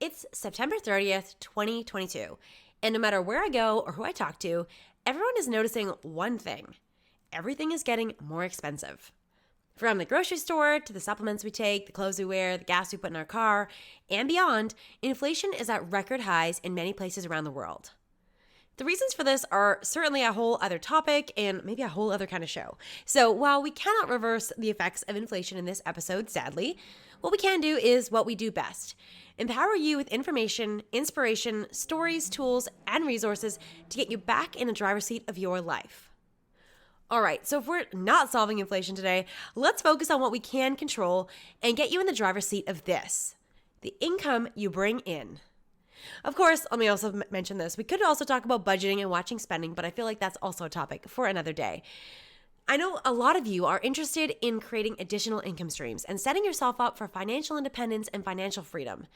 It's September 30th, 2022, and no matter where I go or who I talk to, everyone is noticing one thing. Everything is getting more expensive. From the grocery store to the supplements we take, the clothes we wear, the gas we put in our car, and beyond, inflation is at record highs in many places around the world. The reasons for this are certainly a whole other topic and maybe a whole other kind of show. So while we cannot reverse the effects of inflation in this episode, sadly, what we can do is what we do best. Empower you with information, inspiration, stories, tools, and resources to get you back in the driver's seat of your life. All right, so if we're not solving inflation today, let's focus on what we can control and get you in the driver's seat of this, the income you bring in. Of course, let me also mention this. We could also talk about budgeting and watching spending, but I feel like that's also a topic for another day. I know a lot of you are interested in creating additional income streams and setting yourself up for financial independence and financial freedom.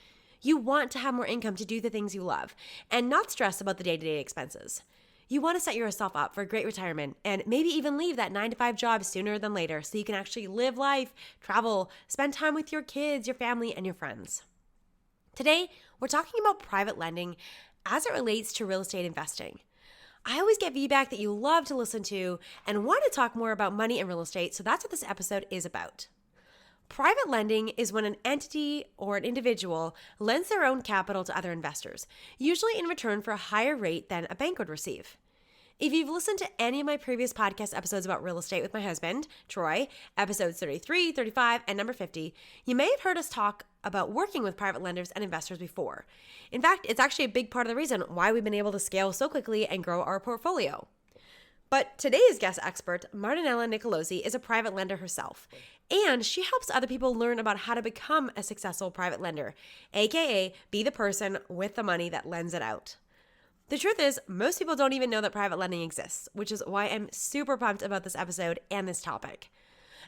You want to have more income to do the things you love and not stress about the day-to-day expenses. You want to set yourself up for a great retirement and maybe even leave that 9-to-5 job sooner than later so you can actually live life, travel, spend time with your kids, your family, and your friends. Today, we're talking about private lending as it relates to real estate investing. I always get feedback that you love to listen to and want to talk more about money and real estate, so that's what this episode is about. Private lending is when an entity or an individual lends their own capital to other investors, usually in return for a higher rate than a bank would receive. If you've listened to any of my previous podcast episodes about real estate with my husband, Troy, episodes 33, 35, and number 50, you may have heard us talk about working with private lenders and investors before. In fact, it's actually a big part of the reason why we've been able to scale so quickly and grow our portfolio. But today's guest expert, Martinella Nicolosi, is a private lender herself, and she helps other people learn about how to become a successful private lender, aka be the person with the money that lends it out. The truth is, most people don't even know that private lending exists, which is why I'm super pumped about this episode and this topic.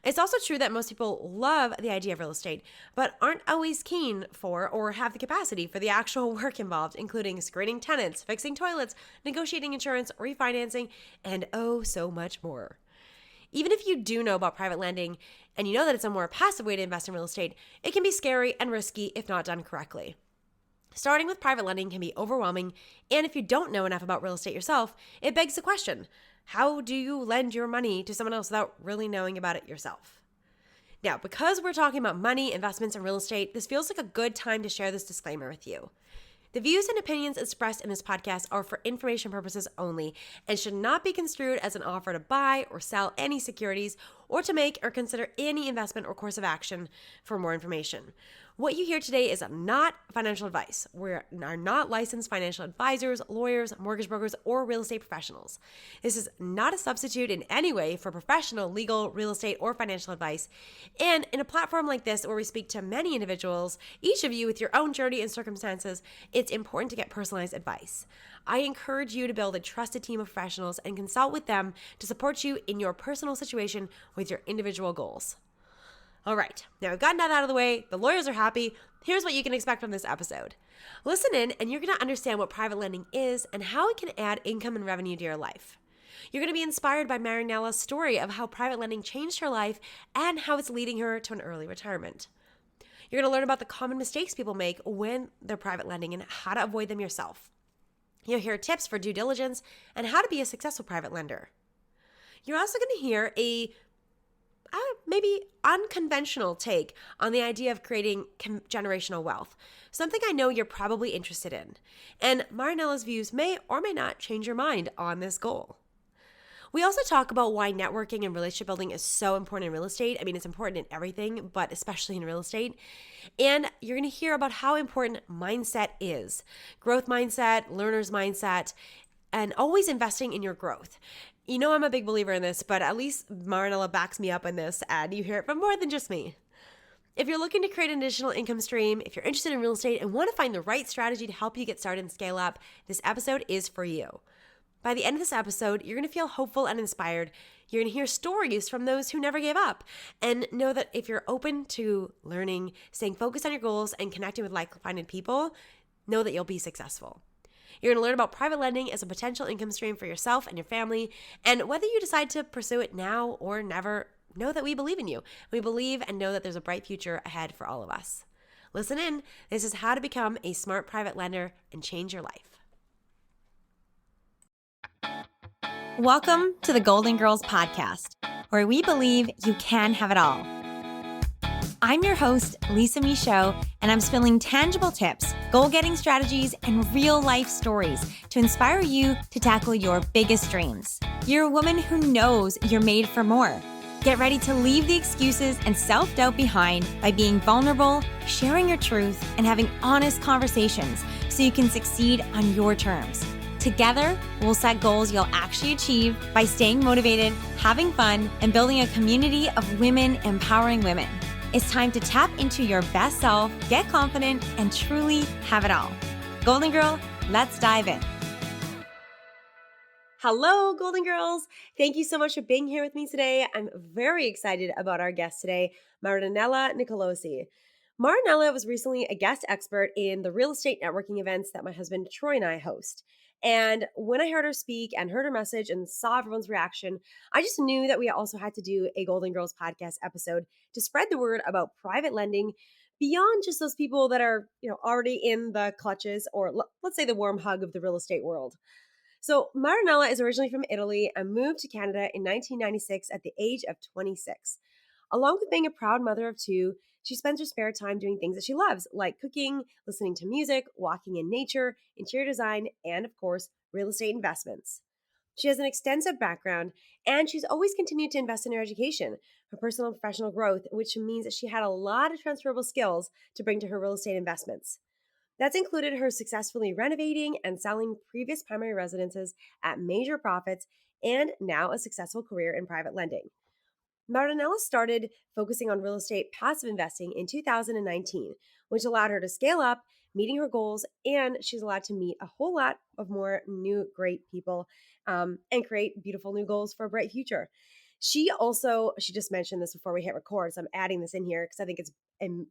It's also true that most people love the idea of real estate, but aren't always keen for or have the capacity for the actual work involved, including screening tenants, fixing toilets, negotiating insurance, refinancing, and oh, so much more. Even if you do know about private lending and you know that it's a more passive way to invest in real estate, it can be scary and risky if not done correctly. Starting with private lending can be overwhelming, and if you don't know enough about real estate yourself, it begs the question, how do you lend your money to someone else without really knowing about it yourself? Now, because we're talking about money, investments, and real estate, this feels like a good time to share this disclaimer with you. The views and opinions expressed in this podcast are for information purposes only and should not be construed as an offer to buy or sell any securities or to make or consider any investment or course of action. For more information, what you hear today is not financial advice. We are not licensed financial advisors, lawyers, mortgage brokers, or real estate professionals. This is not a substitute in any way for professional, legal, real estate, or financial advice. And in a platform like this where we speak to many individuals, each of you with your own journey and circumstances, it's important to get personalized advice. I encourage you to build a trusted team of professionals and consult with them to support you in your personal situation with your individual goals. All right, now we've gotten that out of the way. The lawyers are happy. Here's what you can expect from this episode. Listen in and you're going to understand what private lending is and how it can add income and revenue to your life. You're going to be inspired by Marinella's story of how private lending changed her life and how it's leading her to an early retirement. You're going to learn about the common mistakes people make when they're private lending and how to avoid them yourself. You'll hear tips for due diligence and how to be a successful private lender. You're also going to hear a maybe unconventional take on the idea of creating generational wealth, something I know you're probably interested in. And Marinella's views may or may not change your mind on this goal. We also talk about why networking and relationship building is so important in real estate. I mean, it's important in everything, but especially in real estate. And you're going to hear about how important mindset is. Growth mindset, learner's mindset, and always investing in your growth. You know I'm a big believer in this, but at least Marinella backs me up in this, and you hear it from more than just me. If you're looking to create an additional income stream, if you're interested in real estate and want to find the right strategy to help you get started and scale up, this episode is for you. By the end of this episode, you're going to feel hopeful and inspired. You're going to hear stories from those who never gave up, and know that if you're open to learning, staying focused on your goals, and connecting with like-minded people, know that you'll be successful. You're going to learn about private lending as a potential income stream for yourself and your family, and whether you decide to pursue it now or never, know that we believe in you. We believe and know that there's a bright future ahead for all of us. Listen in. This is how to become a smart private lender and change your life. Welcome to the Golden Girls podcast, where we believe you can have it all. I'm your host, Lisa Michaud, and I'm spilling tangible tips, goal-getting strategies, and real-life stories to inspire you to tackle your biggest dreams. You're a woman who knows you're made for more. Get ready to leave the excuses and self-doubt behind by being vulnerable, sharing your truth, and having honest conversations so you can succeed on your terms. Together, we'll set goals you'll actually achieve by staying motivated, having fun, and building a community of women empowering women. It's time to tap into your best self, get confident, and truly have it all. Golden Girl, let's dive in. Hello, Golden Girls. Thank you so much for being here with me today. I'm very excited about our guest today, Marinella Nicolosi. Marinella was recently a guest expert in the real estate networking events that my husband Troy and I host. And when I heard her speak and heard her message and saw everyone's reaction, I just knew that we also had to do a Golden Girls podcast episode to spread the word about private lending beyond just those people that are, already in the clutches or let's say the warm hug of the real estate world. So Marinella is originally from Italy and moved to Canada in 1996 at the age of 26. Along with being a proud mother of two, she spends her spare time doing things that she loves, like cooking, listening to music, walking in nature, interior design, and of course, real estate investments. She has an extensive background, and she's always continued to invest in her education, her personal and professional growth, which means that she had a lot of transferable skills to bring to her real estate investments. That's included her successfully renovating and selling previous primary residences at major profits and now a successful career in private lending. Marinella started focusing on real estate passive investing in 2019, which allowed her to scale up, meeting her goals, and she's allowed to meet a whole lot of more new great people and create beautiful new goals for a bright future. She just mentioned this before we hit record, so I'm adding this in here because I think it's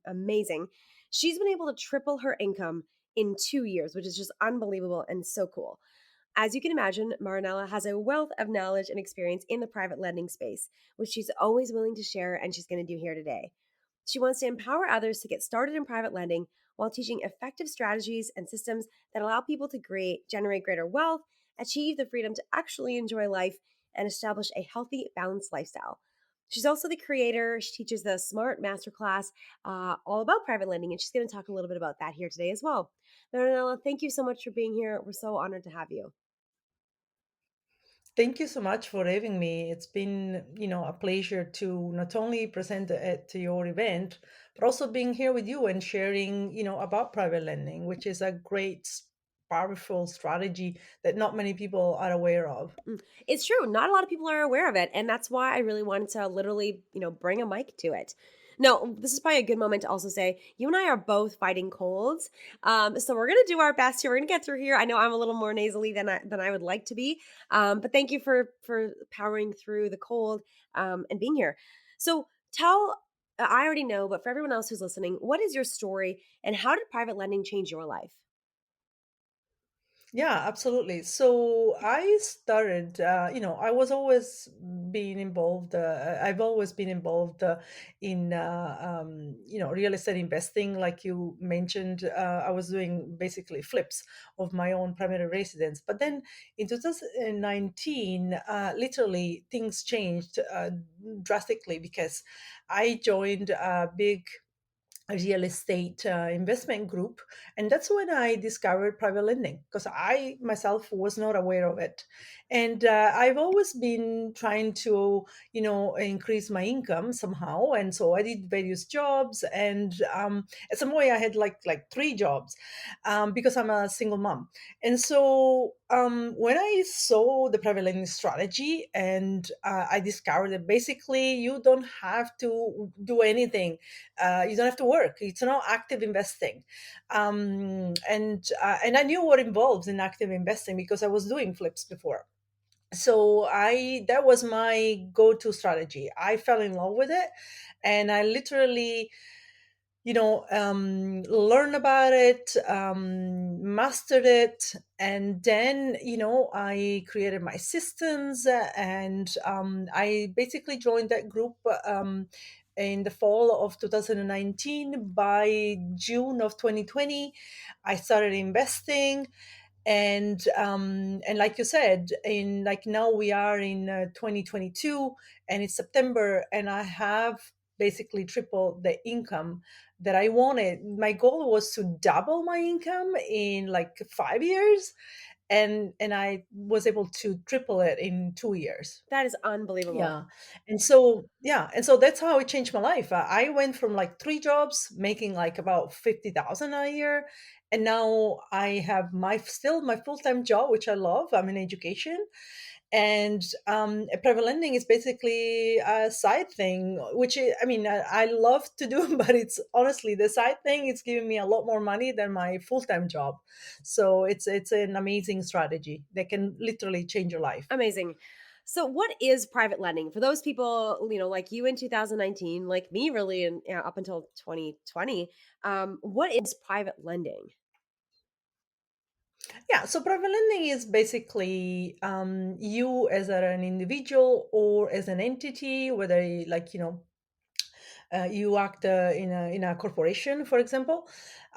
amazing. She's been able to triple her income in 2 years, which is just unbelievable and so cool. As you can imagine, Marinella has a wealth of knowledge and experience in the private lending space, which she's always willing to share and she's going to do here today. She wants to empower others to get started in private lending while teaching effective strategies and systems that allow people to generate greater wealth, achieve the freedom to actually enjoy life, and establish a healthy, balanced lifestyle. She's also the creator. She teaches the Smart Masterclass all about private lending, and she's going to talk a little bit about that here today as well. Marinella, thank you so much for being here. We're so honored to have you. Thank you so much for having me. It's been, a pleasure to not only present it to your event, but also being here with you and sharing, about private lending, which is a great, powerful strategy that not many people are aware of. It's true. Not a lot of people are aware of it. And that's why I really wanted to literally, bring a mic to it. No, this is probably a good moment to also say you and I are both fighting colds. So we're gonna do our best here. We're gonna get through here. I know I'm a little more nasally than I would like to be. But thank you for powering through the cold and being here. So tell I already know, but for everyone else who's listening, what is your story and how did private lending change your life? Yeah, absolutely. So I started, I was always being involved. I've always been involved in, real estate investing. Like you mentioned, I was doing basically flips of my own primary residence. But then in 2019, literally things changed drastically because I joined a big real estate investment group, and that's when I discovered private lending because I myself was not aware of it. And I've always been trying to increase my income somehow, and so I did various jobs, and at some point I had like three jobs because I'm a single mom. And so when I saw the private lending strategy, and I discovered that basically you don't have to do anything, you don't have to work. It's not active investing, and I knew what involves in active investing because I was doing flips before. So I that was my go-to strategy. I fell in love with it, and I literally learn about it, mastered it, and then I created my systems, and I basically joined that group in the fall of 2019. By June of 2020, I started investing. And like you said, in like now we are in 2022, and it's September, and I have basically triple the income that I wanted. My goal was to double my income in like 5 years, and I was able to triple it in 2 years. That is unbelievable. Yeah. And so that's how it changed my life. I went from like three jobs making like about 50,000 a year, and now I have my full-time job, which I love. I'm in education, and private lending is basically a side thing, I mean, I love to do, but it's honestly the side thing. It's giving me a lot more money than my full-time job. So it's an amazing strategy that can literally change your life. Amazing. So, what is private lending for those people, like you in 2019, like me, really, and up until 2020? What is private lending? Yeah, so private lending is basically you as an individual or as an entity, whether you act in a corporation, for example.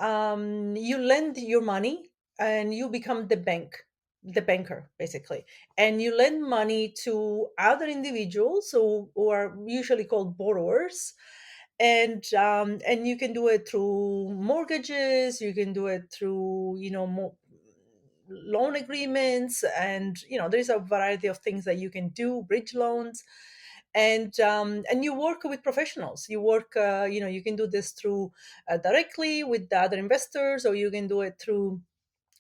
You lend your money and you become the banker, basically, and you lend money to other individuals who are usually called borrowers, and you can do it through mortgages. You can do it through loan agreements, and there's a variety of things that you can do, bridge loans. And you work with professionals. You work you can do this through directly with the other investors, or you can do it through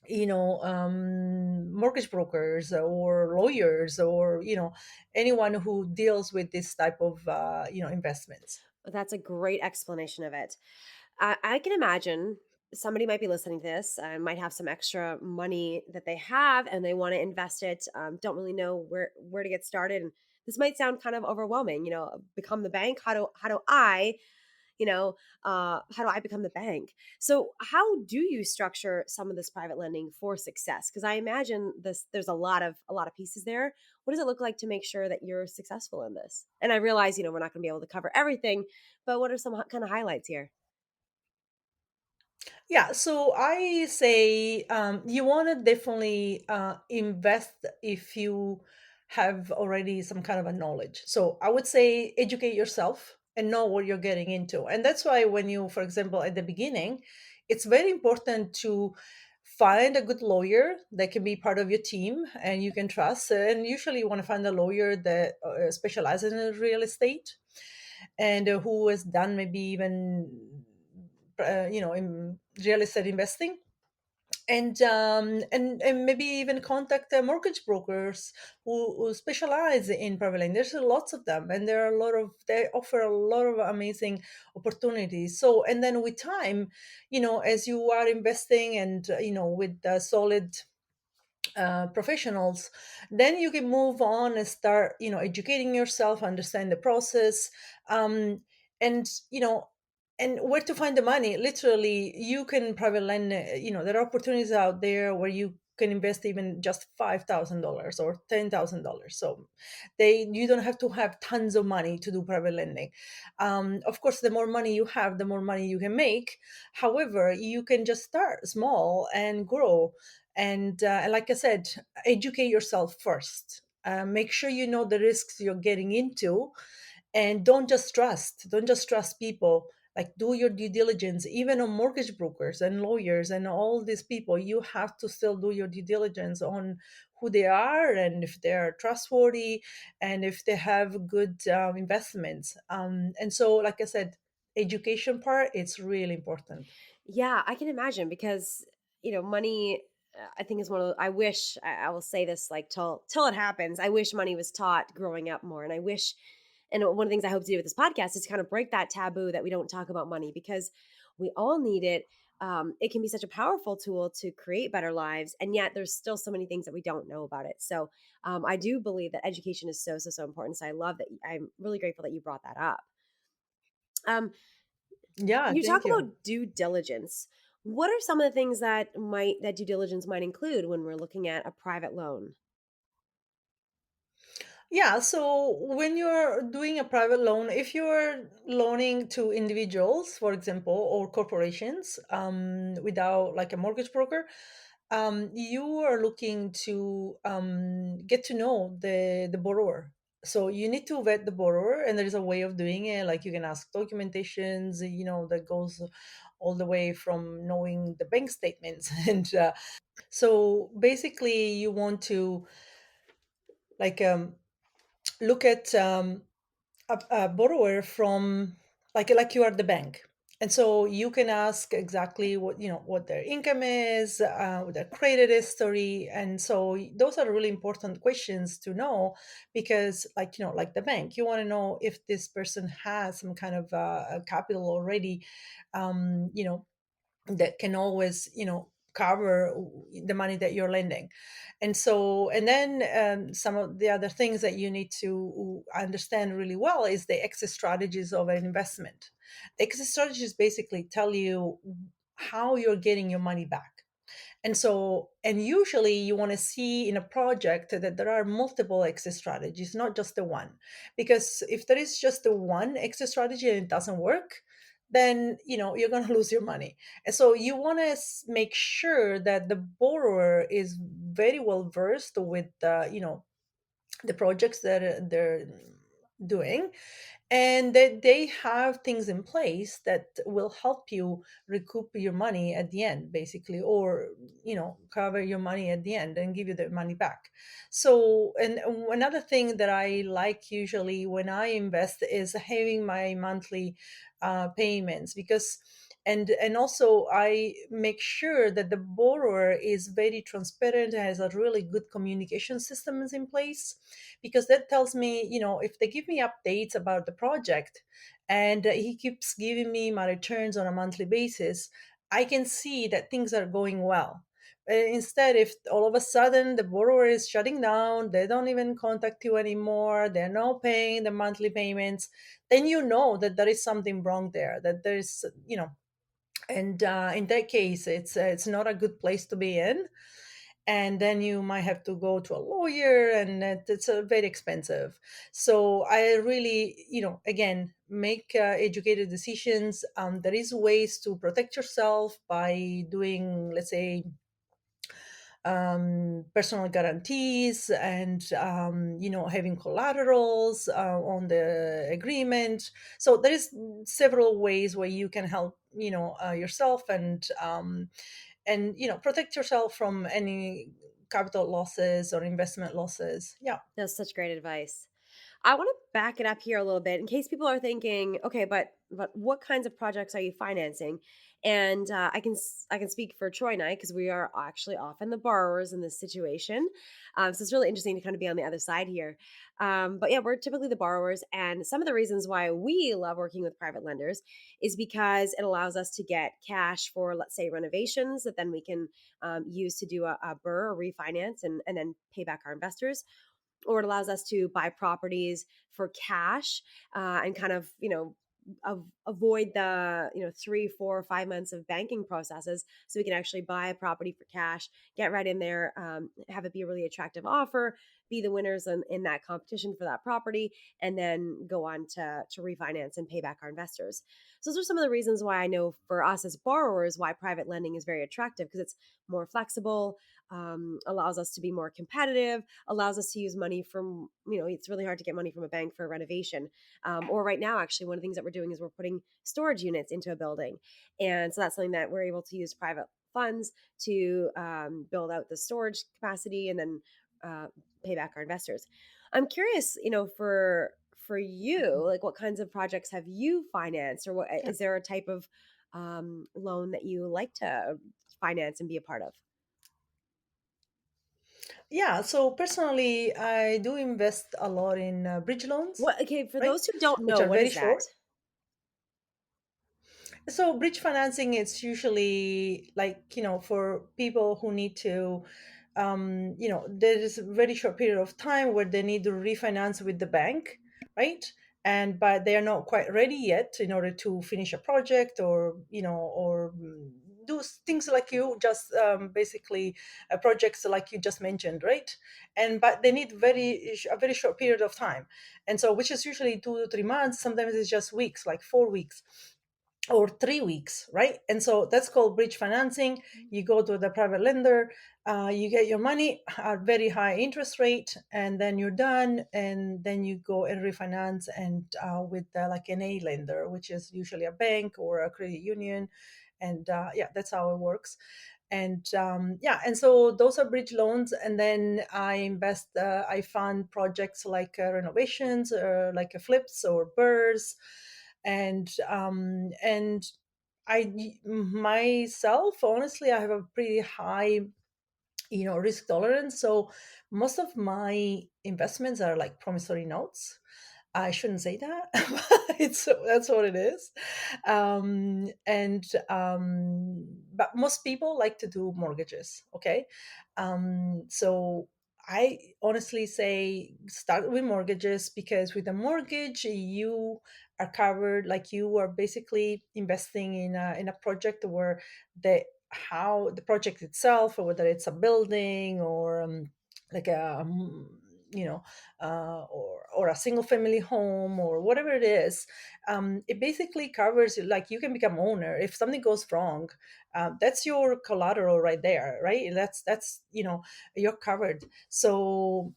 mortgage brokers or lawyers, or anyone who deals with this type of investments. That's a great explanation of it. I can imagine somebody might be listening to this, might have some extra money that they have and they want to invest it, don't really know where to get started. And this might sound kind of overwhelming, become the bank. You know, how do I become the bank? So, how do you structure some of this private lending for success? Because I imagine there's a lot of pieces there. What does it look like to make sure that you're successful in this? And I realize, we're not going to be able to cover everything, but what are some kind of highlights here? Yeah, so I say you want to definitely invest if you have already some kind of a knowledge. So I would say educate yourself and know what you're getting into. And that's why when you, for example, at the beginning, it's very important to find a good lawyer that can be part of your team and you can trust. And usually you want to find a lawyer that specializes in real estate, and who has done maybe even in real estate investing, and maybe even contact mortgage brokers who specialize in private lending. There's lots of them, and they offer a lot of amazing opportunities. So, and then with time, as you are investing, and with solid professionals, then you can move on and start educating yourself, understand the process, um, and and where to find the money. Literally, you can private lend. There are opportunities out there where you can invest even just $5,000 or $10,000. So you don't have to have tons of money to do private lending. Of course, the more money you have, the more money you can make. However, you can just start small and grow. And like I said, educate yourself first. Make sure you know the risks you're getting into, and don't just trust people. Like, do your due diligence. Even on mortgage brokers and lawyers and all these people, you have to still do your due diligence on who they are, and if they're trustworthy, and if they have good investments. And so, like I said, education part, it's really important. Yeah, I can imagine because, money, I think is one of the, I wish, I will say this like till it happens. I wish money was taught growing up more. And I wish, and one of the things I hope to do with this podcast is kind of break that taboo that we don't talk about money because we all need it. It can be such a powerful tool to create better lives. And yet there's still so many things that we don't know about it. So I do believe that education is so, so, so important. So I love that. I'm really grateful that you brought that up. Um, Yeah, you talk thank you. about due diligence. What are some of the things that due diligence might include when we're looking at a private loan? Yeah, so when you're doing a private loan, if you're loaning to individuals, for example, or corporations, without like a mortgage broker, you are looking to get to know the borrower. So you need to vet the borrower, and there is a way of doing it. Like you can ask documentations, that goes all the way from knowing the bank statements, and so basically, you want to like look at a borrower from like you are the bank, and so you can ask exactly what their income is, what their credit history, and so those are really important questions to know, because like the bank, you want to know if this person has some kind of capital already, you know that can always cover the money that you're lending. And so, and then some of the other things that you need to understand really well is the exit strategies of an investment. Exit strategies basically tell you how you're getting your money back. And so, and usually you want to see in a project that there are multiple exit strategies, not just the one. Because if there is just the one exit strategy and it doesn't work, then you're going to lose your money. And so you want to make sure that the borrower is very well versed with the projects that they're doing, and that they have things in place that will help you recoup your money at the end, basically, or cover your money at the end and give you the money back. So, and another thing that I like usually when I invest is having my monthly payments, because and also I make sure that the borrower is very transparent, has a really good communication systems in place, because that tells me, if they give me updates about the project, and he keeps giving me my returns on a monthly basis, I can see that things are going well. Instead, if all of a sudden the borrower is shutting down, they don't even contact you anymore, they're not paying the monthly payments, then you know that there is something wrong there, that there's, and in that case, it's not a good place to be in, and then you might have to go to a lawyer, and it's very expensive. So I really, again, make educated decisions. There is ways to protect yourself by doing, let's say, personal guarantees, and having collaterals on the agreement. So there is several ways where you can help yourself, and protect yourself from any capital losses or investment losses. Yeah. That's such great advice. I want to back it up here a little bit in case people are thinking, okay, but what kinds of projects are you financing? And I can speak for Troy and I because we are actually often the borrowers in this situation. So it's really interesting to kind of be on the other side here. But yeah, we're typically the borrowers, and some of the reasons why we love working with private lenders is because it allows us to get cash for, let's say, renovations that then we can use to do a BRRRR or refinance and then pay back our investors, or it allows us to buy properties for cash and kind of avoid the 3 4 5 months of banking processes, so we can actually buy a property for cash, get right in there, have it be a really attractive offer, be the winners in that competition for that property, and then go on to refinance and pay back our investors. So those are some of the reasons why I know for us as borrowers why private lending is very attractive, because it's more flexible, allows us to be more competitive, allows us to use money from, it's really hard to get money from a bank for a renovation. Or right now, actually, one of the things that we're doing is we're putting storage units into a building. And so that's something that we're able to use private funds to build out the storage capacity and then uh, pay back our investors. I'm curious, for you, like what kinds of projects have you financed, or what Yeah. is there a type of loan that you like to finance and be a part of? Yeah, so personally, I do invest a lot in bridge loans, What Okay, for right? those who don't Which know, are what very is that? short. So bridge financing, it's usually like, for people who need to, there is a very short period of time where they need to refinance with the bank, right? And but they are not quite ready yet in order to finish a project, or do things like you just basically projects like you just mentioned, right? And but they need a very short period of time, and so which is usually 2 to 3 months. Sometimes it's just weeks, like 4 weeks or 3 weeks, right? And so that's called bridge financing. You go to the private lender, you get your money at very high interest rate, and then you're done. And then you go and refinance, and with like an A lender, which is usually a bank or a credit union. And yeah, that's how it works. And yeah, and so those are bridge loans. And then I invest, I fund projects like renovations, or like flips or burrs. And I myself, honestly, I have a pretty high, risk tolerance. So most of my investments are like promissory notes. I shouldn't say that, but it's that's what it is. And but most people like to do mortgages. Okay, so I honestly say start with mortgages, because with a mortgage you are covered. Like you are basically investing in a project where the how the project itself, or whether it's a building or like a you know or a single family home or whatever it is. It basically covers you. Like you can become owner if something goes wrong. That's your collateral right there, right? That's you're covered. So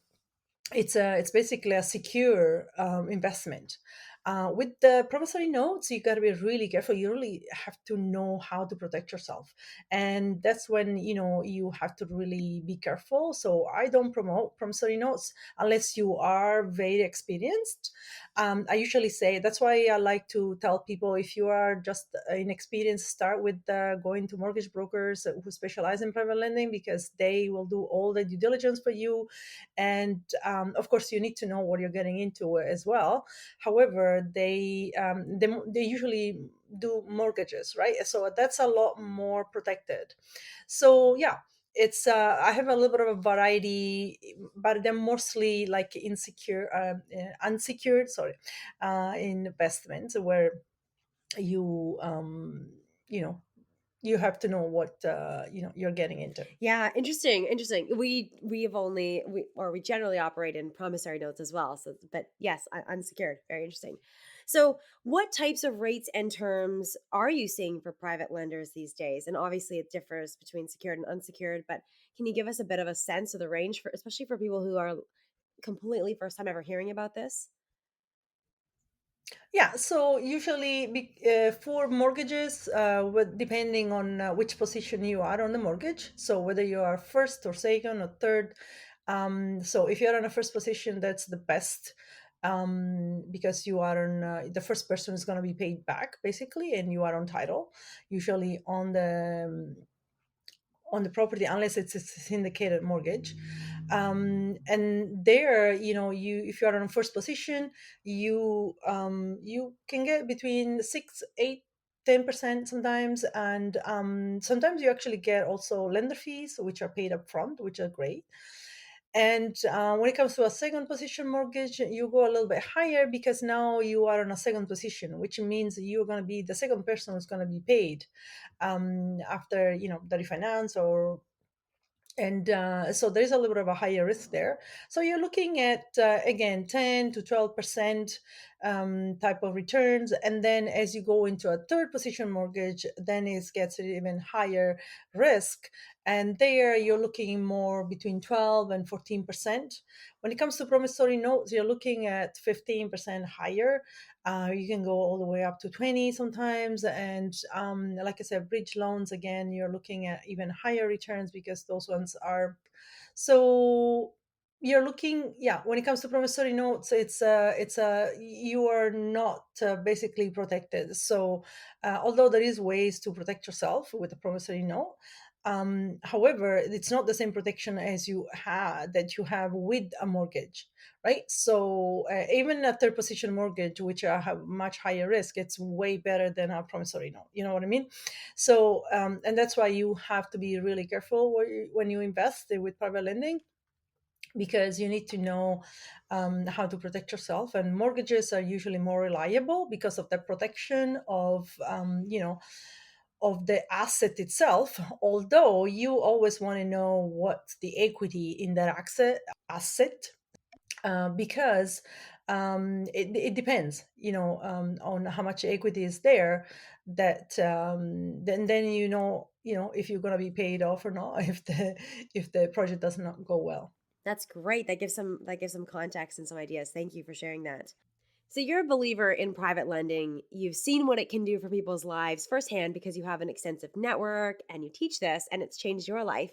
it's basically a secure investment. With the promissory notes, you got to be really careful. You really have to know how to protect yourself, and that's when you have to really be careful. So I don't promote promissory notes unless you are very experienced. I usually say that's why I like to tell people, if you are just inexperienced, start with going to mortgage brokers who specialize in private lending, because they will do all the due diligence for you. And of course you need to know what you're getting into as well. However, they usually do mortgages, right? So that's a lot more protected. So yeah, it's I have a little bit of a variety, but they're mostly like unsecured, sorry, investments, where you you know you have to know what you're getting into. Yeah, interesting, interesting. We generally operate in promissory notes as well. So, but yes, unsecured, very interesting. So, what types of rates and terms are you seeing for private lenders these days? And obviously, it differs between secured and unsecured. But can you give us a bit of a sense of the range for, especially for people who are completely first time ever hearing about this? Yeah, so usually for mortgages, depending on which position you are on the mortgage, so whether you are first or second or third. So if you're on a first position, that's the best, because you are on the first person is going to be paid back basically, and you are on title, usually on the property, unless it's a syndicated mortgage. And there, you if you are on first position, you can get between 6, 8, 10% sometimes. And sometimes you actually get also lender fees, which are paid up front, which are great. And when it comes to a second position mortgage, you go a little bit higher, because now you are in a second position, which means you're going to be the second person who's going to be paid after the refinance. Or and so there's a little bit of a higher risk there. So you're looking at again 10 to 12% type of returns. And then as you go into a third position mortgage, then it gets even higher risk, and there you're looking more between 12 and 14%. When it comes to promissory notes, you're looking at 15% higher. You can go all the way up to 20 sometimes. And like I said, bridge loans, again, you're looking at even higher returns, because those ones are so you're looking, yeah, when it comes to promissory notes, you are not basically protected. So although there is ways to protect yourself with a promissory note, however, it's not the same protection as you have with a mortgage, right? So even a third position mortgage, which have much higher risk, it's way better than a promissory note. You know what I mean? So and that's why you have to be really careful when you invest with private lending, because you need to know how to protect yourself. And mortgages are usually more reliable because of the protection of the asset itself, although you always want to know what's the equity in that asset, because it depends, on how much equity is there. That then if you're going to be paid off or not if the project does not go well. That's great. That gives some context and some ideas. Thank you for sharing that. So you're a believer in private lending. You've seen what it can do for people's lives firsthand because you have an extensive network and you teach this and it's changed your life.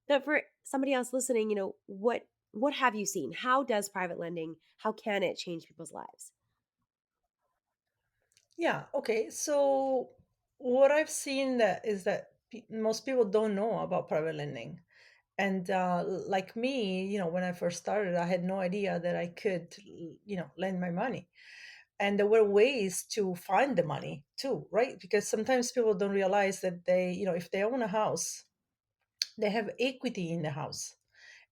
But for somebody else listening, what have you seen? How does private lending, how can it change people's lives? Yeah, okay. So what I've seen that is that most people don't know about private lending. And like me, when I first started, I had no idea that I could, lend my money. And there were ways to find the money too, right? Because sometimes people don't realize that if they own a house, they have equity in the house,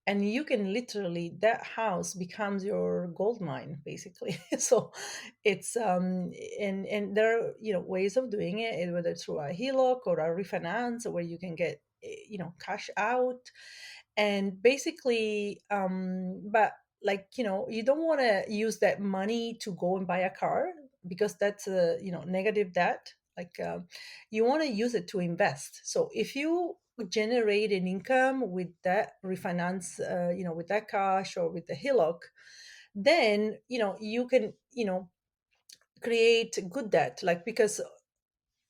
and you can literally, that house becomes your gold mine basically. So it's and there are ways of doing it, whether through a HELOC or a refinance where you can get cash out. And basically, but like, you don't want to use that money to go and buy a car, because that's a negative debt. Like, you want to use it to invest. So if you generate an income with that refinance, with that cash or with the HELOC, then you can create good debt. Like, because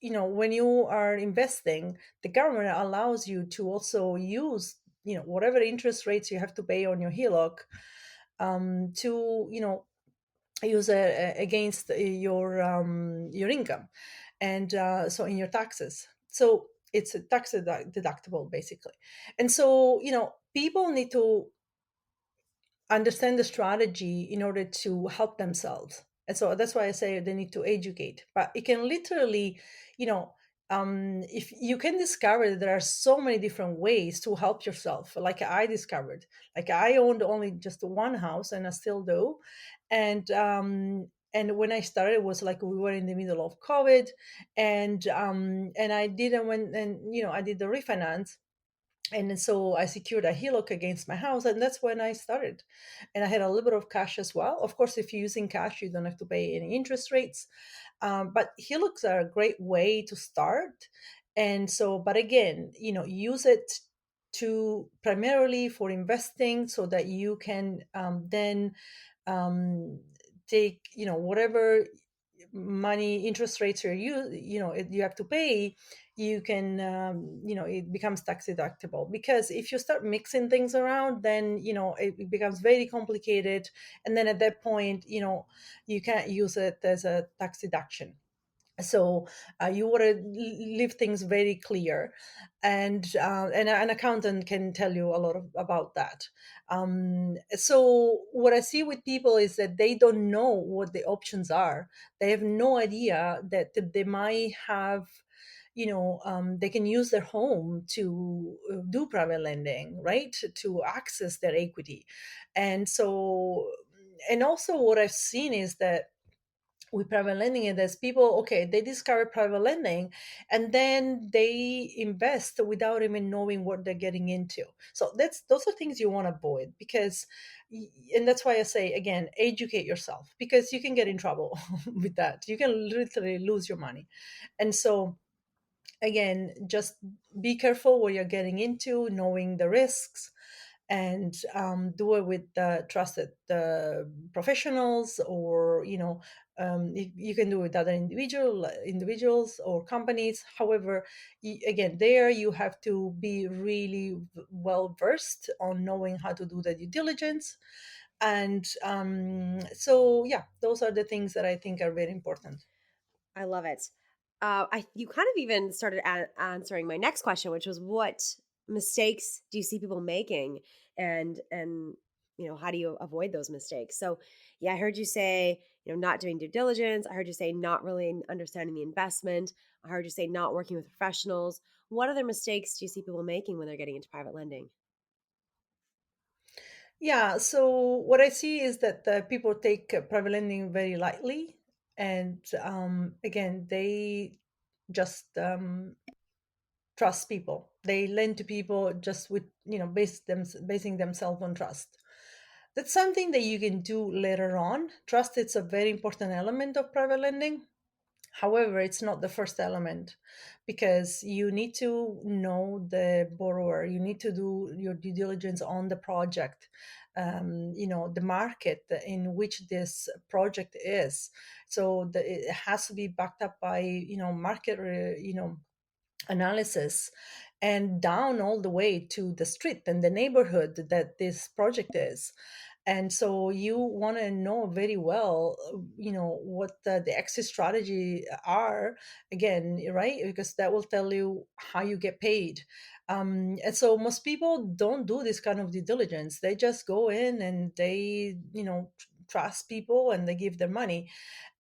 when you are investing, the government allows you to also use whatever interest rates you have to pay on your HELOC, to use against your income, and so in your taxes. So it's a tax deductible basically. And so people need to understand the strategy in order to help themselves. And so that's why I say they need to educate. But it can literally, if you can discover that there are so many different ways to help yourself, like I discovered. Like, I owned only just one house, and I still do. And when I started, it was like we were in the middle of COVID, and I didn't when and I did the refinance, and then so I secured a HELOC against my house, and that's when I started. And I had a little bit of cash as well. Of course, if you're using cash, you don't have to pay any interest rates. But HELOCs are a great way to start. And so, but again, use it to primarily for investing, so that you can then um, take whatever money interest rates you have to pay. You can it becomes tax deductible, because if you start mixing things around, then it becomes very complicated, and then at that point you can't use it as a tax deduction. So you want to leave things very clear, and an accountant can tell you a lot about that. So what I see with people is that they don't know what the options are. They have no idea that they might have, they can use their home to do private lending, right, to access their equity. And so, and also what I've seen is that with private lending, and there's people, okay, they discover private lending, and then they invest without even knowing what they're getting into. So those are things you want to avoid, because and that's why I say, again, educate yourself, because you can get in trouble with that. You can literally lose your money. And so, again, just be careful what you're getting into, knowing the risks, and do it with trusted professionals, or you can do it with other individuals or companies. However, again, there you have to be really well versed on knowing how to do the due diligence. And so, yeah, those are the things that I think are very important. I love it. You kind of even started answering my next question, which was what mistakes do you see people making, and how do you avoid those mistakes? So, yeah, I heard you say not doing due diligence. I heard you say not really understanding the investment. I heard you say not working with professionals. What other mistakes do you see people making when they're getting into private lending? Yeah, so what I see is that people take private lending very lightly, and again, just trust people. They lend to people just with, basing themselves on trust. That's something that you can do later on. Trust, it's a very important element of private lending. However, it's not the first element, because you need to know the borrower. You need to do your due diligence on the project, the market in which this project is. So it has to be backed up by, market, analysis, and down all the way to the street and the neighborhood that this project is. And so you want to know very well, what the exit strategy are, again, right? Because that will tell you how you get paid. And so most people don't do this kind of due diligence. They just go in and they, trust people and they give their money.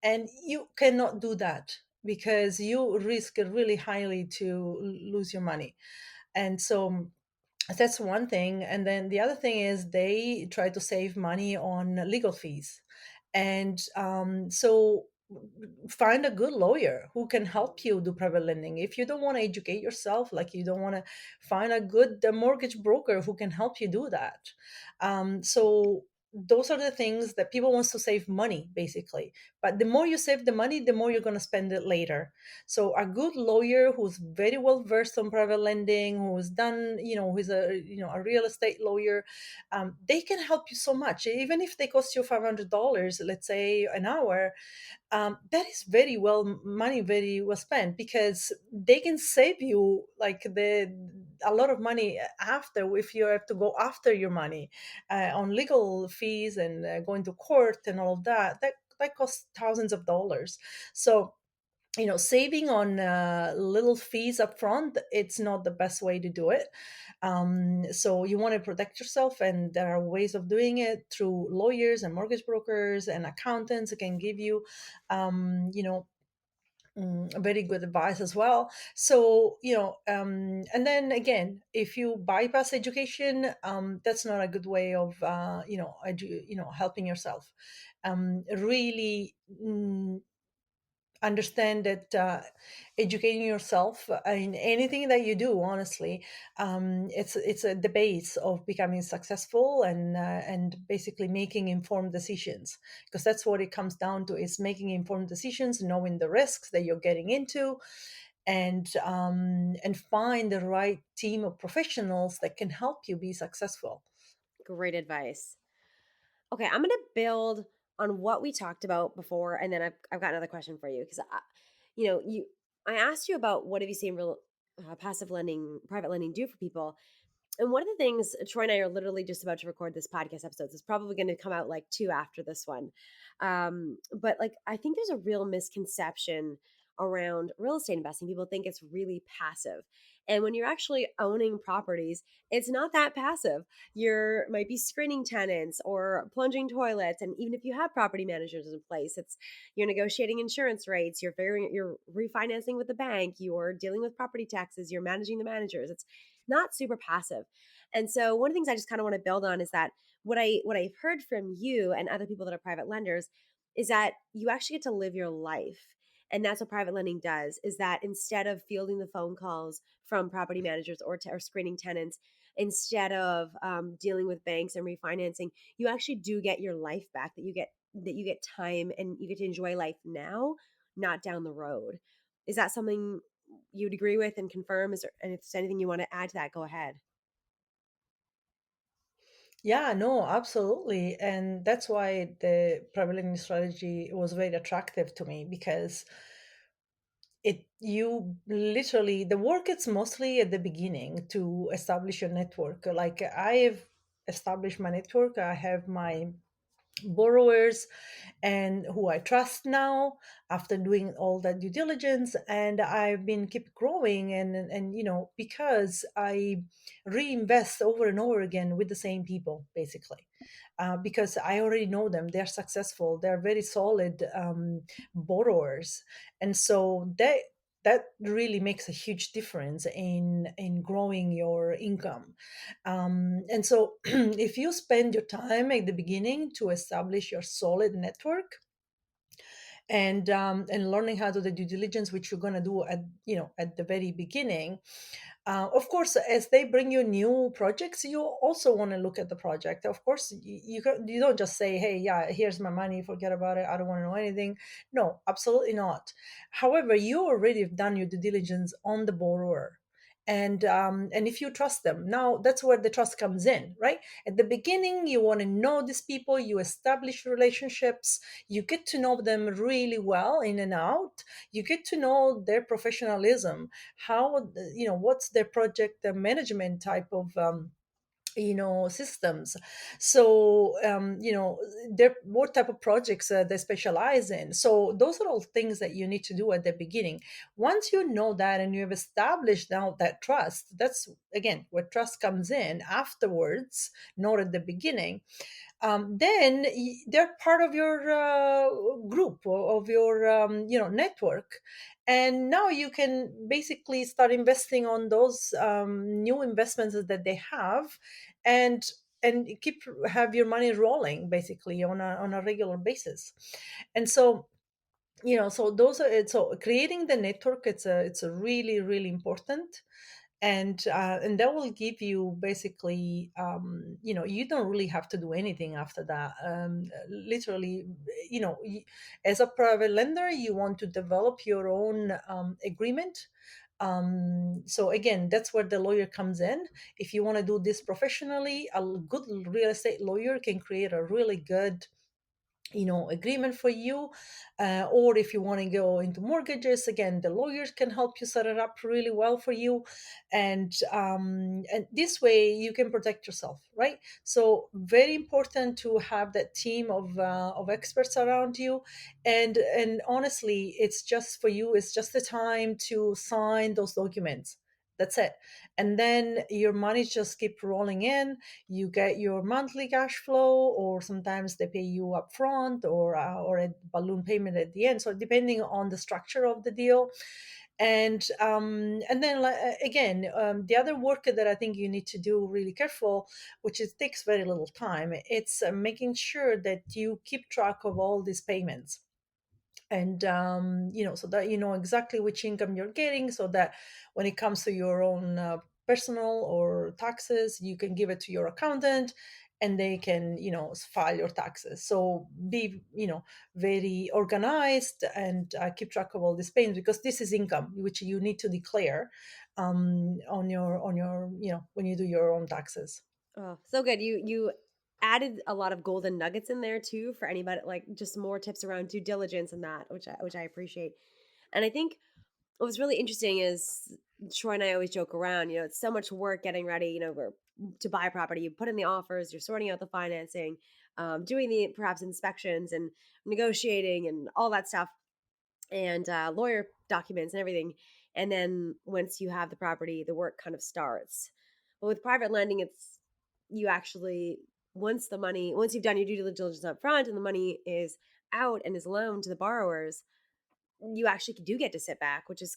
And you cannot do that, because you risk really highly to lose your money. And so that's one thing. And then the other thing is they try to save money on legal fees. And so find a good lawyer who can help you do private lending. If you don't want to educate yourself, like you don't want to, find a good mortgage broker who can help you do that. So those are the things that people wants to save money, basically. But the more you save the money, the more you're going to spend it later. So a good lawyer who's very well versed on private lending, who's done, who's a real estate lawyer, they can help you so much. Even if they cost you $500, let's say, an hour, that is very well money, very well spent, because they can save you like a lot of money after, if you have to go after your money on legal fees and going to court and all of that. That costs thousands of dollars. So saving on little fees up front, it's not the best way to do it. So you want to protect yourself, and there are ways of doing it through lawyers and mortgage brokers and accountants that can give you very good advice as well. So and then again, if you bypass education, that's not a good way of helping yourself. Really, understand that educating yourself in anything that you do, honestly, it's the base of becoming successful, and basically making informed decisions, because that's what it comes down to, is making informed decisions, knowing the risks that you're getting into, and find the right team of professionals that can help you be successful. Great advice. Okay, I'm going to build on what we talked about before, and then I've got another question for you because I asked you about what have you seen real passive lending, private lending do for people, and one of the things Troy and I are literally just about to record this podcast episode. So it's probably going to come out like two after this one. But like, I think there's a real misconception around real estate investing. People think it's really passive. And when you're actually owning properties, it's not that passive. You're might be screening tenants or plunging toilets. And even if you have property managers in place, it's you're negotiating insurance rates, you're refinancing with the bank, you're dealing with property taxes, you're managing the managers. It's not super passive. And so one of the things I just kind of want to build on is that what I've heard from you and other people that are private lenders is that you actually get to live your life. And that's what private lending does, is that instead of fielding the phone calls from property managers or screening tenants, instead of dealing with banks and refinancing, you actually do get your life back, that you get time and you get to enjoy life now, not down the road. Is that something you'd agree with and confirm? And if there's anything you want to add to that, go ahead. Yeah, no, absolutely. And that's why the private lending strategy was very attractive to me, because it you literally, the work, it's mostly at the beginning to establish your network. Like, I've established my network, I have my borrowers and who I trust now, after doing all that due diligence, and I've been keep growing, and because I reinvest over and over again with the same people, basically, because I already know them. They're successful. They're very solid borrowers, and so that really makes a huge difference in growing your income. And so if you spend your time at the beginning to establish your solid network, and learning how to do the due diligence, which you're going to do at, at the very beginning. Of course, as they bring you new projects, you also want to look at the project. Of course, you don't just say, "Hey, yeah, here's my money, forget about it. I don't want to know anything." No, absolutely not. However, you already have done your due diligence on the borrower, and if you trust them, now that's where the trust comes in, right? At the beginning, you want to know these people, you establish relationships, you get to know them really well in and out, you get to know their professionalism, how, what's their project management type of systems. So what type of projects they specialize in. So those are all things that you need to do at the beginning. Once you know that and you have established now that trust, that's again where trust comes in afterwards, not at the beginning. Then they're part of your group, or of your network, and now you can basically start investing on those new investments that they have, and keep have your money rolling basically on a regular basis. And so, so those are so creating the network, it's a really really important. And that will give you basically, you don't really have to do anything after that. Literally, as a private lender, you want to develop your own agreement. So again, that's where the lawyer comes in. If you want to do this professionally, a good real estate lawyer can create a really good agreement for you. Or if you want to go into mortgages, again, the lawyers can help you set it up really well for you. And this way you can protect yourself, right? So very important to have that team of experts around you. And honestly, it's just for you, it's just the time to sign those documents. That's it. And then your money just keep rolling in. You get your monthly cash flow, or sometimes they pay you up front, or a balloon payment at the end, so depending on the structure of the deal. And then again, the other work that I think you need to do really careful, which it takes very little time, it's making sure that you keep track of all these payments. And so that you know exactly which income you're getting, so that when it comes to your own personal or taxes, you can give it to your accountant and they can file your taxes. So be very organized, and keep track of all these payments, because this is income which you need to declare on your when you do your own taxes. Oh, so good. You added a lot of golden nuggets in there too for anybody, like just more tips around due diligence and that, which I appreciate. And I think what was really interesting is Troy and I always joke around, it's so much work getting ready, to buy a property. You put in the offers, you're sorting out the financing, doing the perhaps inspections and negotiating and all that stuff, and lawyer documents and everything. And then once you have the property, the work kind of starts. But with private lending, it's you actually once you've done your due diligence up front and the money is out and is loaned to the borrowers, you actually do get to sit back, which is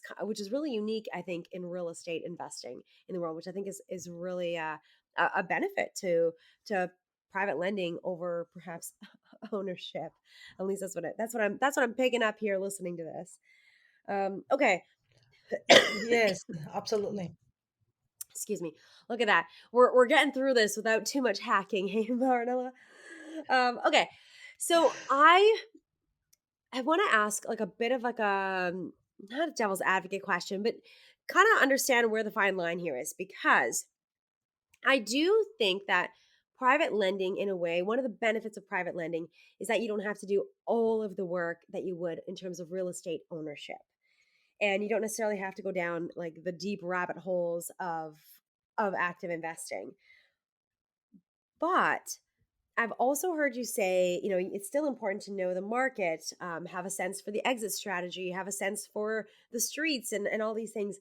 really unique, I think, in real estate investing in the world, which I think is really a benefit to private lending over perhaps ownership. At least that's what I'm picking up here listening to this. Okay. Yes, absolutely. Excuse me. Look at that. We're getting through this without too much hacking. Hey, Marnella. Okay. So I want to ask like a bit of like a not a devil's advocate question, but kind of understand where the fine line here is, because I do think that private lending, in a way, one of the benefits of private lending is that you don't have to do all of the work that you would in terms of real estate ownership. And you don't necessarily have to go down like the deep rabbit holes of active investing. But I've also heard you say, it's still important to know the market, have a sense for the exit strategy, have a sense for the streets and all these things.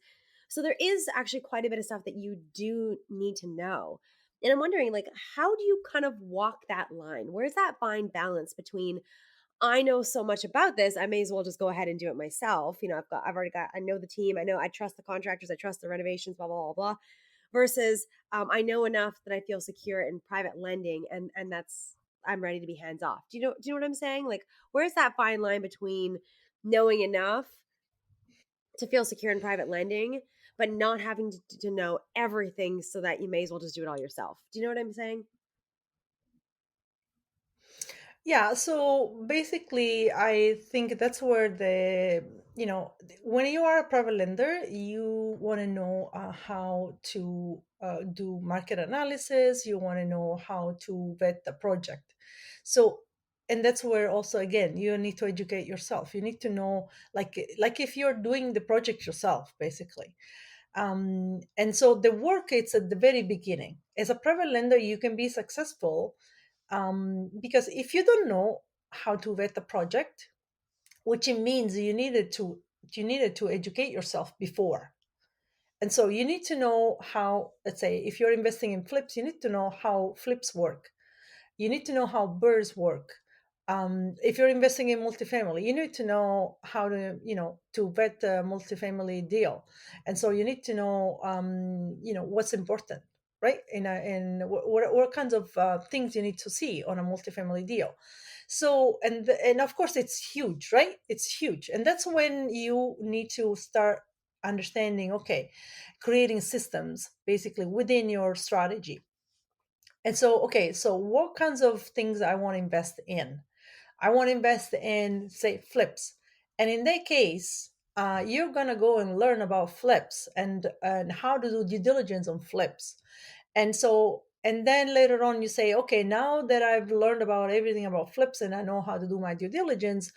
So there is actually quite a bit of stuff that you do need to know. And I'm wondering, like, how do you kind of walk that line? Where's that fine balance between, I know so much about this, I may as well just go ahead and do it myself. I know the team, I trust the contractors, I trust the renovations, blah, blah, blah, blah, versus I know enough that I feel secure in private lending, and that's I'm ready to be hands off. Do you know what I'm saying? Like, where's that fine line between knowing enough to feel secure in private lending, but not having to know everything so that you may as well just do it all yourself? Do you know what I'm saying? Yeah, so basically, I think that's where when you are a private lender, you want to know how to do market analysis, you want to know how to vet the project. So, and that's where also, again, you need to educate yourself. You need to know, like if you're doing the project yourself, basically. And so the work, it's at the very beginning. As a private lender, you can be successful because if you don't know how to vet the project, which it means you needed to educate yourself before. And so you need to know how, let's say, if you're investing in flips, you need to know how flips work. You need to know how burrs work. If you're investing in multifamily, you need to know how to vet a multifamily deal. And so you need to know, what's important, right? In what kinds of things you need to see on a multifamily deal. So, and of course, it's huge, right? It's huge. And that's when you need to start understanding, okay, creating systems basically within your strategy. And so, okay, so what kinds of things I want to invest in? I want to invest in, say, flips. And in that case, you're going to go and learn about flips and how to do due diligence on flips. And so, and then later on, you say, okay, now that I've learned about everything about flips and I know how to do my due diligence,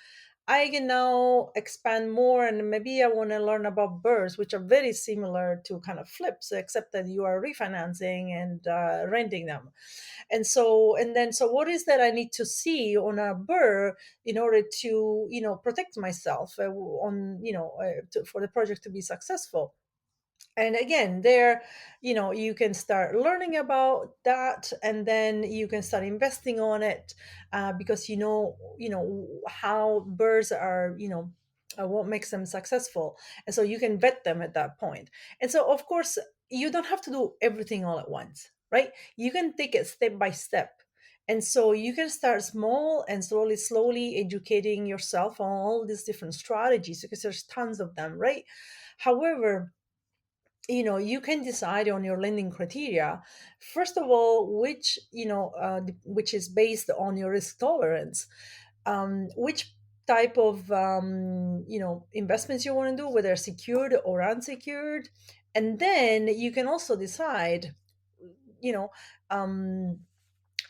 I can now expand more and maybe I want to learn about burrs, which are very similar to kind of flips, except that you are refinancing and renting them. And so what is that I need to see on a burr in order to protect myself for the project to be successful. And again, there, you can start learning about that, and then you can start investing on it, because how birds are, what makes them successful. And so you can vet them at that point. And so, of course, you don't have to do everything all at once, right? You can take it step by step. And so you can start small and slowly educating yourself on all these different strategies, because there's tons of them, right? However, you can decide on your lending criteria, first of all, which is based on your risk tolerance, which type of investments you want to do, whether secured or unsecured. And then you can also decide, you know um,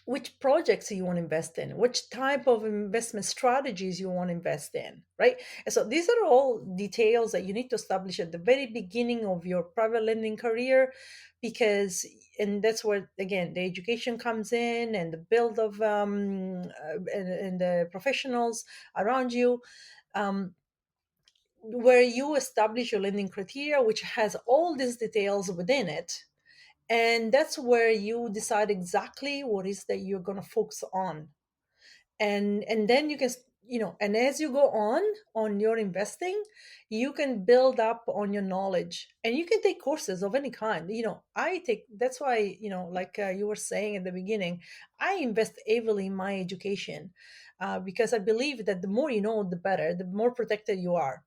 which projects you want to invest in, which type of investment strategies you want to invest in, right? And so these are all details that you need to establish at the very beginning of your private lending career, because, and that's where again the education comes in, and the build of and the professionals around you, um, where you establish your lending criteria, which has all these details within it. And that's where you decide exactly what is that you're going to focus on. And then you can, and as you go on your investing, you can build up on your knowledge, and you can take courses of any kind. I take, that's why, like you were saying at the beginning, I invest heavily in my education, because I believe that the more you know, the better, the more protected you are.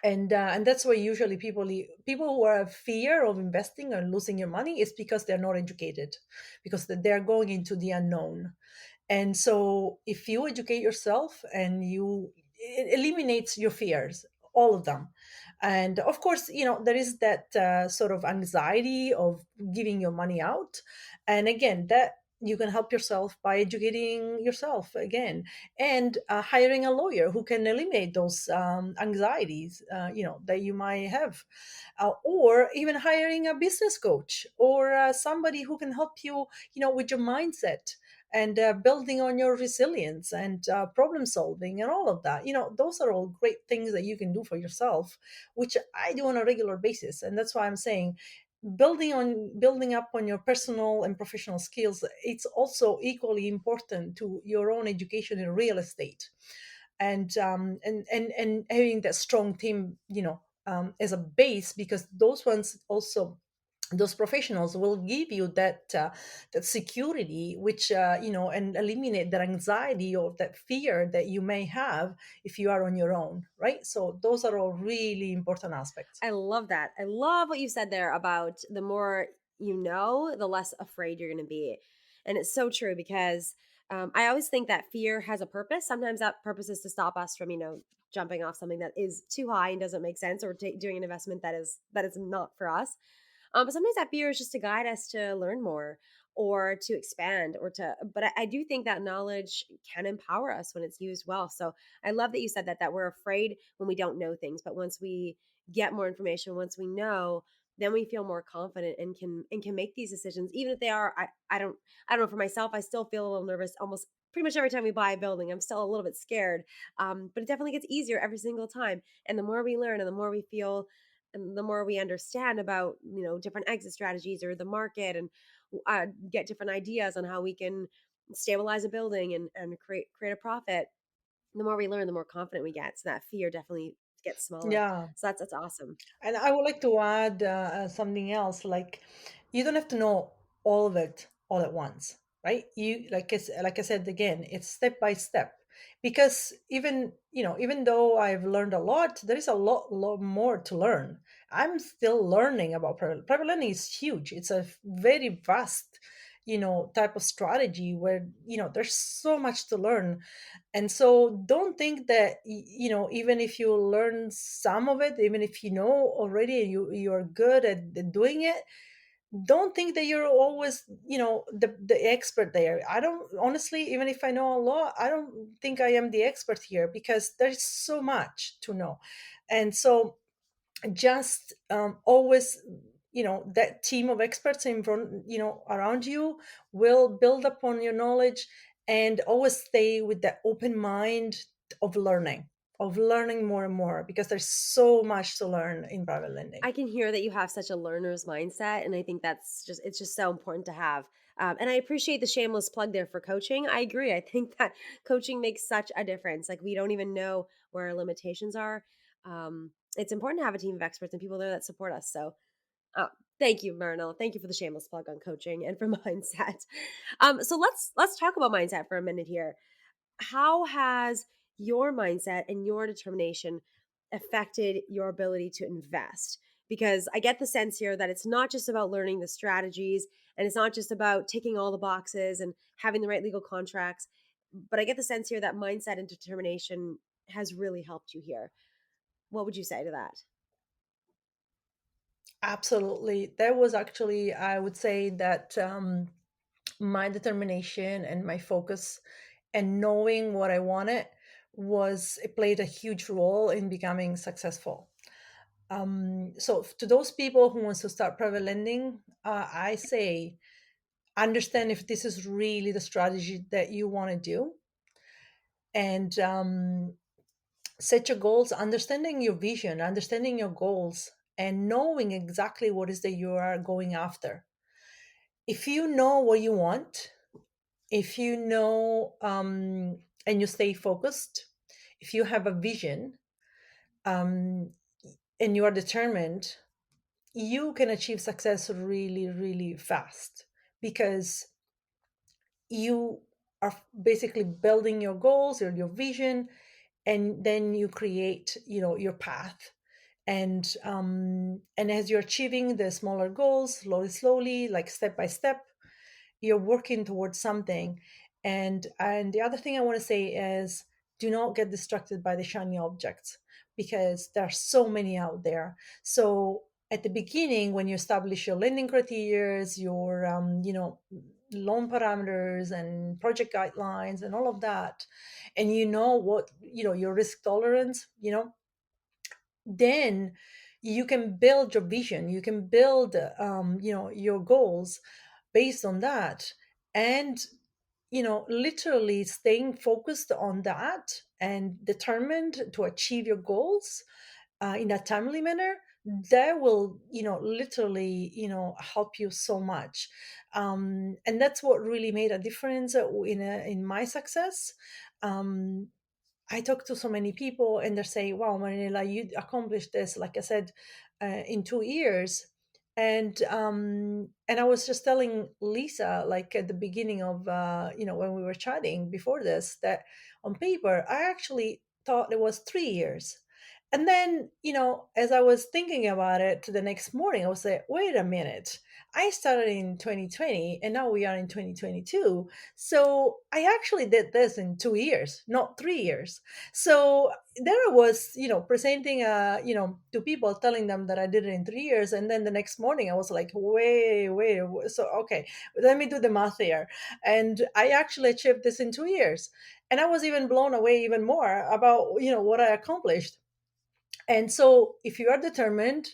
And that's why usually people who have fear of investing or losing your money is because they're not educated, because they're going into the unknown. And so if you educate yourself, and it eliminates your fears, all of them. And of course, there is that sort of anxiety of giving your money out. And again, that you can help yourself by educating yourself again, and hiring a lawyer who can eliminate those anxieties, that you might have, or even hiring a business coach, or somebody who can help you, with your mindset, and building on your resilience, and problem solving, and all of that. Those are all great things that you can do for yourself, which I do on a regular basis. And that's why I'm saying, building up on your personal and professional skills, it's also equally important to your own education in real estate. And having that strong team, as a base, because those ones also those professionals will give you that security, which and eliminate that anxiety or that fear that you may have if you are on your own, right? So those are all really important aspects. I love that. I love what you said there about the more you know, the less afraid you're going to be. And it's so true because I always think that fear has a purpose. Sometimes that purpose is to stop us from, jumping off something that is too high and doesn't make sense, or doing an investment that is not for us. But sometimes that fear is just to guide us to learn more or to expand but I do think that knowledge can empower us when it's used well. So I love that you said that we're afraid when we don't know things, but once we get more information, once we know, then we feel more confident and can make these decisions, even if they are, I don't know, for myself, I still feel a little nervous almost pretty much every time we buy a building. I'm still a little bit scared. But it definitely gets easier every single time. And the more we learn and the more we feel and the more we understand about different exit strategies or the market, and get different ideas on how we can stabilize a building and create a profit, the more we learn, the more confident we get. So that fear definitely gets smaller. Yeah. So that's awesome. And I would like to add something else. Like, you don't have to know all of it all at once, right? You like I said again, it's step by step. Because even though I've learned a lot, there is a lot more to learn. I'm still learning about private lending. Is huge. It's a very vast, type of strategy where there's so much to learn. And so don't think that even if you learn some of it, even if you know already and you're good at doing it, don't think that you're always the expert there. I don't, honestly, even if I know a lot, I don't think I am the expert here, because there's so much to know. And so just always, that team of experts in front, around you, will build upon your knowledge, and always stay with that open mind of learning more and more, because there's so much to learn in private lending. I can hear that you have such a learner's mindset, and I think it's just so important to have. And I appreciate the shameless plug there for coaching. I agree. I think that coaching makes such a difference. Like, we don't even know where our limitations are. It's important to have a team of experts and people there that support us. So, uh, thank you, Marinella. Thank you for the shameless plug on coaching and for mindset. So let's talk about mindset for a minute here. How has your mindset and your determination affected your ability to invest? Because I get the sense here that it's not just about learning the strategies, and it's not just about ticking all the boxes and having the right legal contracts, but I get the sense here that mindset and determination has really helped you here. What would you say to that? Absolutely. That was actually, I would say that my determination and my focus and knowing what I wanted was it played a huge role in becoming successful. So to those people who wants to start private lending, I say, understand if this is really the strategy that you want to do, and set your goals, understanding your vision, understanding your goals, and knowing exactly what is that you are going after. If you know what you want, if you know, and you stay focused, if you have a vision, um, and you are determined, you can achieve success really, really fast, because you are basically building your goals or your vision, and then you create, your path. And as you're achieving the smaller goals, slowly, like step by step, you're working towards something. And the other thing I want to say is, do not get distracted by the shiny objects, because there are so many out there. So at the beginning, when you establish your lending criteria, your loan parameters and project guidelines and all of that, and you know what, your risk tolerance, then you can build your vision, you can build your goals based on that. And literally staying focused on that and determined to achieve your goals in a timely manner, that will literally help you so much. And that's what really made a difference in my success. I talk to so many people and they're saying, wow, Marinela, you accomplished this, like I said, in 2 years. And I was just telling Lisa, like at the beginning of when we were chatting before this, that on paper I actually thought it was 3 years. And then, as I was thinking about it the next morning, I was like, wait a minute, I started in 2020 and now we are in 2022. So I actually did this in 2 years, not 3 years. So there I was, presenting, to people, telling them that I did it in 3 years. And then the next morning I was like, wait. So, okay, let me do the math here. And I actually achieved this in 2 years. And I was even blown away even more about, what I accomplished. And so, if you are determined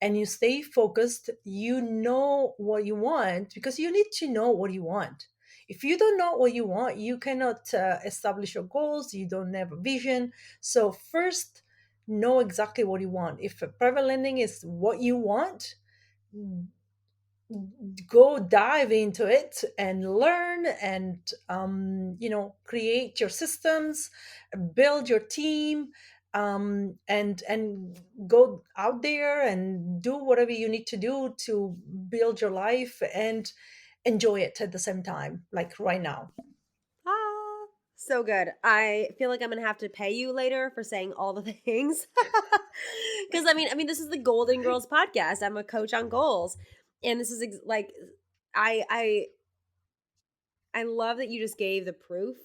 and you stay focused, you know what you want, because you need to know what you want. If you don't know what you want, you cannot establish your goals, you don't have a vision. So, first, know exactly what you want. If private lending is what you want, go dive into it and learn, and create your systems, build your team, and go out there and do whatever you need to do to build your life and enjoy it at the same time, like right now. Ah, so good. I feel like I'm gonna have to pay you later for saying all the things. Because I mean, this is the Golden Girls podcast. I'm a coach on goals, and this is like, I I love that you just gave the proof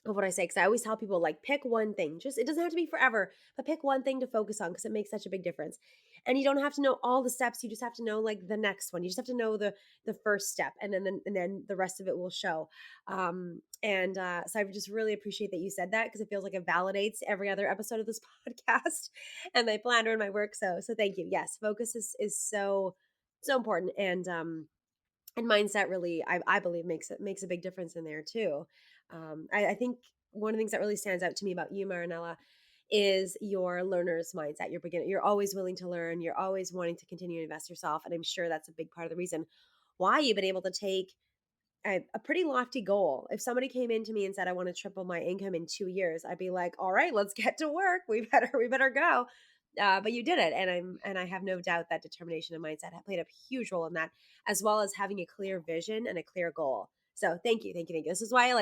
of what I say, because I always tell people, like, pick one thing. Just, it doesn't have to be forever, but pick one thing to focus on because it makes such a big difference. And you don't have to know all the steps. You just have to know, like, the next one. You just have to know the first step, and then the rest of it will show. And so I just really appreciate that you said that, because it feels like it validates every other episode of this podcast and my planner and my work. So thank you. Yes, focus is so important. And mindset really, I believe, makes a big difference in there too. I think one of the things that really stands out to me about you, Marinella, is your learner's mindset. You're beginner. You're always willing to learn. You're always wanting to continue to invest yourself, and I'm sure that's a big part of the reason why you've been able to take a pretty lofty goal. If somebody came into me and said, I want to triple my income in 2 years, I'd be like, all right, let's get to work. We better go. But you did it. And I have no doubt that determination and mindset have played a huge role in that, as well as having a clear vision and a clear goal. So thank you. Thank you. Thank you. This is why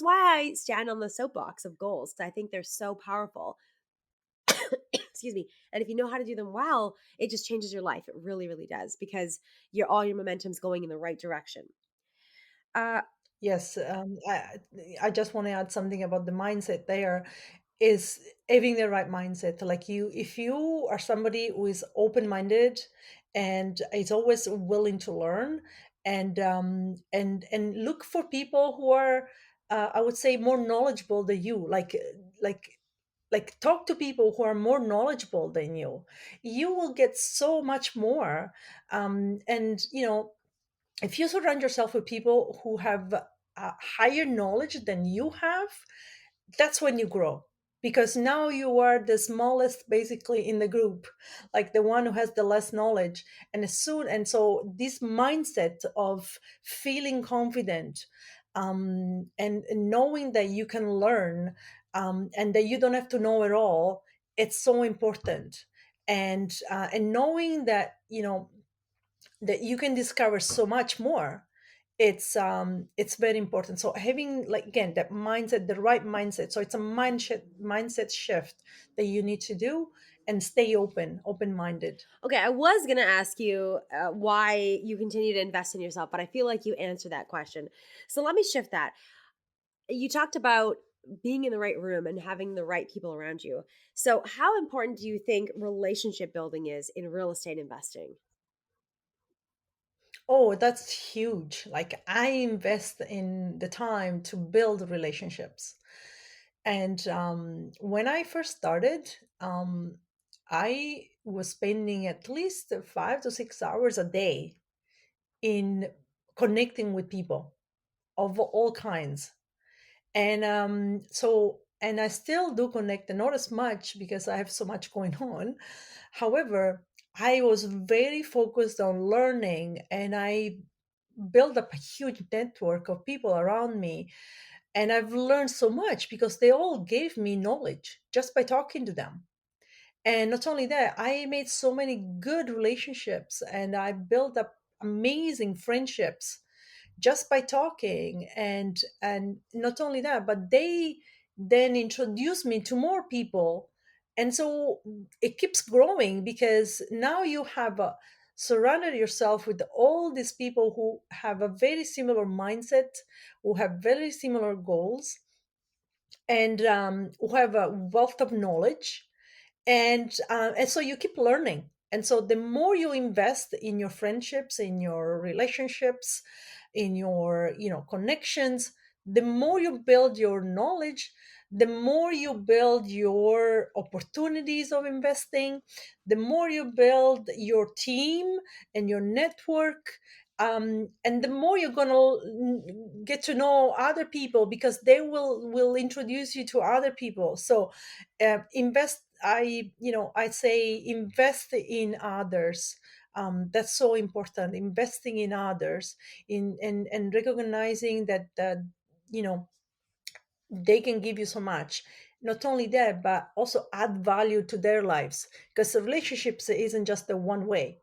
I stand on the soapbox of goals, because I think they're so powerful. Excuse me. And if you know how to do them well, it just changes your life. It really, really does, because all your momentum's going in the right direction. Uh, Yes, I just want to add something about the mindset there, is having the right mindset. Like, if you are somebody who is open-minded and is always willing to learn, and look for people who are, I would say, more knowledgeable than you. Like talk to people who are more knowledgeable than you will get so much more. And if you surround yourself with people who have higher knowledge than you have, that's when you grow, because now you are the smallest basically in the group, like the one who has the less knowledge. And so this mindset of feeling confident, and knowing that you can learn, and that you don't have to know it all, it's so important. And knowing that that you can discover so much more, it's very important. So having, like, again, that mindset, the right mindset, so it's a mindset shift that you need to do, and stay open minded. Okay, I was going to ask you why you continue to invest in yourself, but I feel like you answered that question. So let me shift that. You talked about being in the right room and having the right people around you. So, how important do you think relationship building is in real estate investing? Oh, that's huge. Like, I invest in the time to build relationships. And when I first started, I was spending at least 5 to 6 hours a day in connecting with people of all kinds. And I still do connect, and not as much because I have so much going on. However, I was very focused on learning, and I built up a huge network of people around me. And I've learned so much because they all gave me knowledge just by talking to them. And not only that, I made so many good relationships and I built up amazing friendships just by talking. And not only that, but they then introduced me to more people. And so it keeps growing because now you have surrounded yourself with all these people who have a very similar mindset, who have very similar goals, and who have a wealth of knowledge. And so you keep learning. And so the more you invest in your friendships, in your relationships, in your connections, the more you build your knowledge, the more you build your opportunities of investing, the more you build your team and your network, and the more you're going to get to know other people because they will introduce you to other people. So invest I say invest in others. That's so important, investing in others, in and recognizing that you know they can give you so much. Not only that, but also add value to their lives, because the relationships isn't just the one way.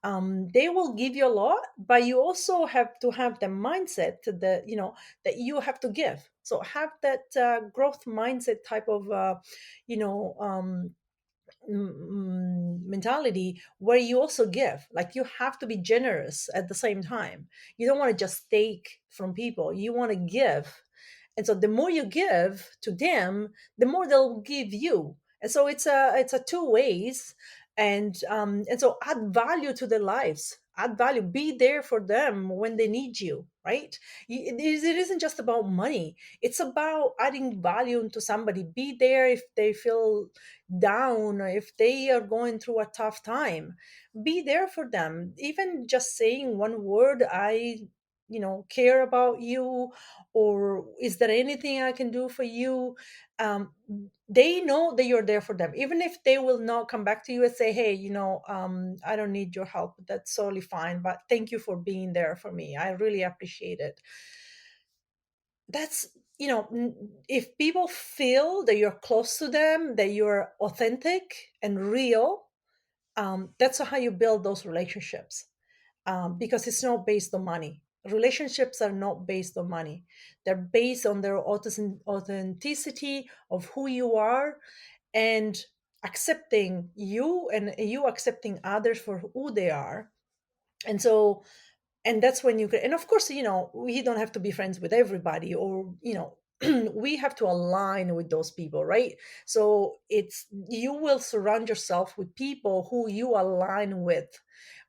They will give you a lot, but you also have to have the mindset that that you have to give. So have that growth mindset type of you know mentality, where you also give. Like, you have to be generous at the same time. You don't want to just take from people, you want to give. And so the more you give to them, the more they'll give you. And so it's a two ways. And so add value to their lives, add value, be there for them when they need you, right? It isn't just about money, it's about adding value to somebody. Be there if they feel down, or if they are going through a tough time. Be there for them, even just saying one word, I care about you, or is there anything I can do for you. um, they know that you're there for them, even if they will not come back to you and say, hey, I don't need your help, that's totally fine, but thank you for being there for me, I really appreciate it. That's if people feel that you're close to them, that you're authentic and real, that's how you build those relationships. Because it's not based on money. Relationships are not based on money. They're based on their authenticity of who you are, and accepting you, and you accepting others for who they are. And so, and that's when you can, and of course, we don't have to be friends with everybody, or we have to align with those people, right? So it's, you will surround yourself with people who you align with,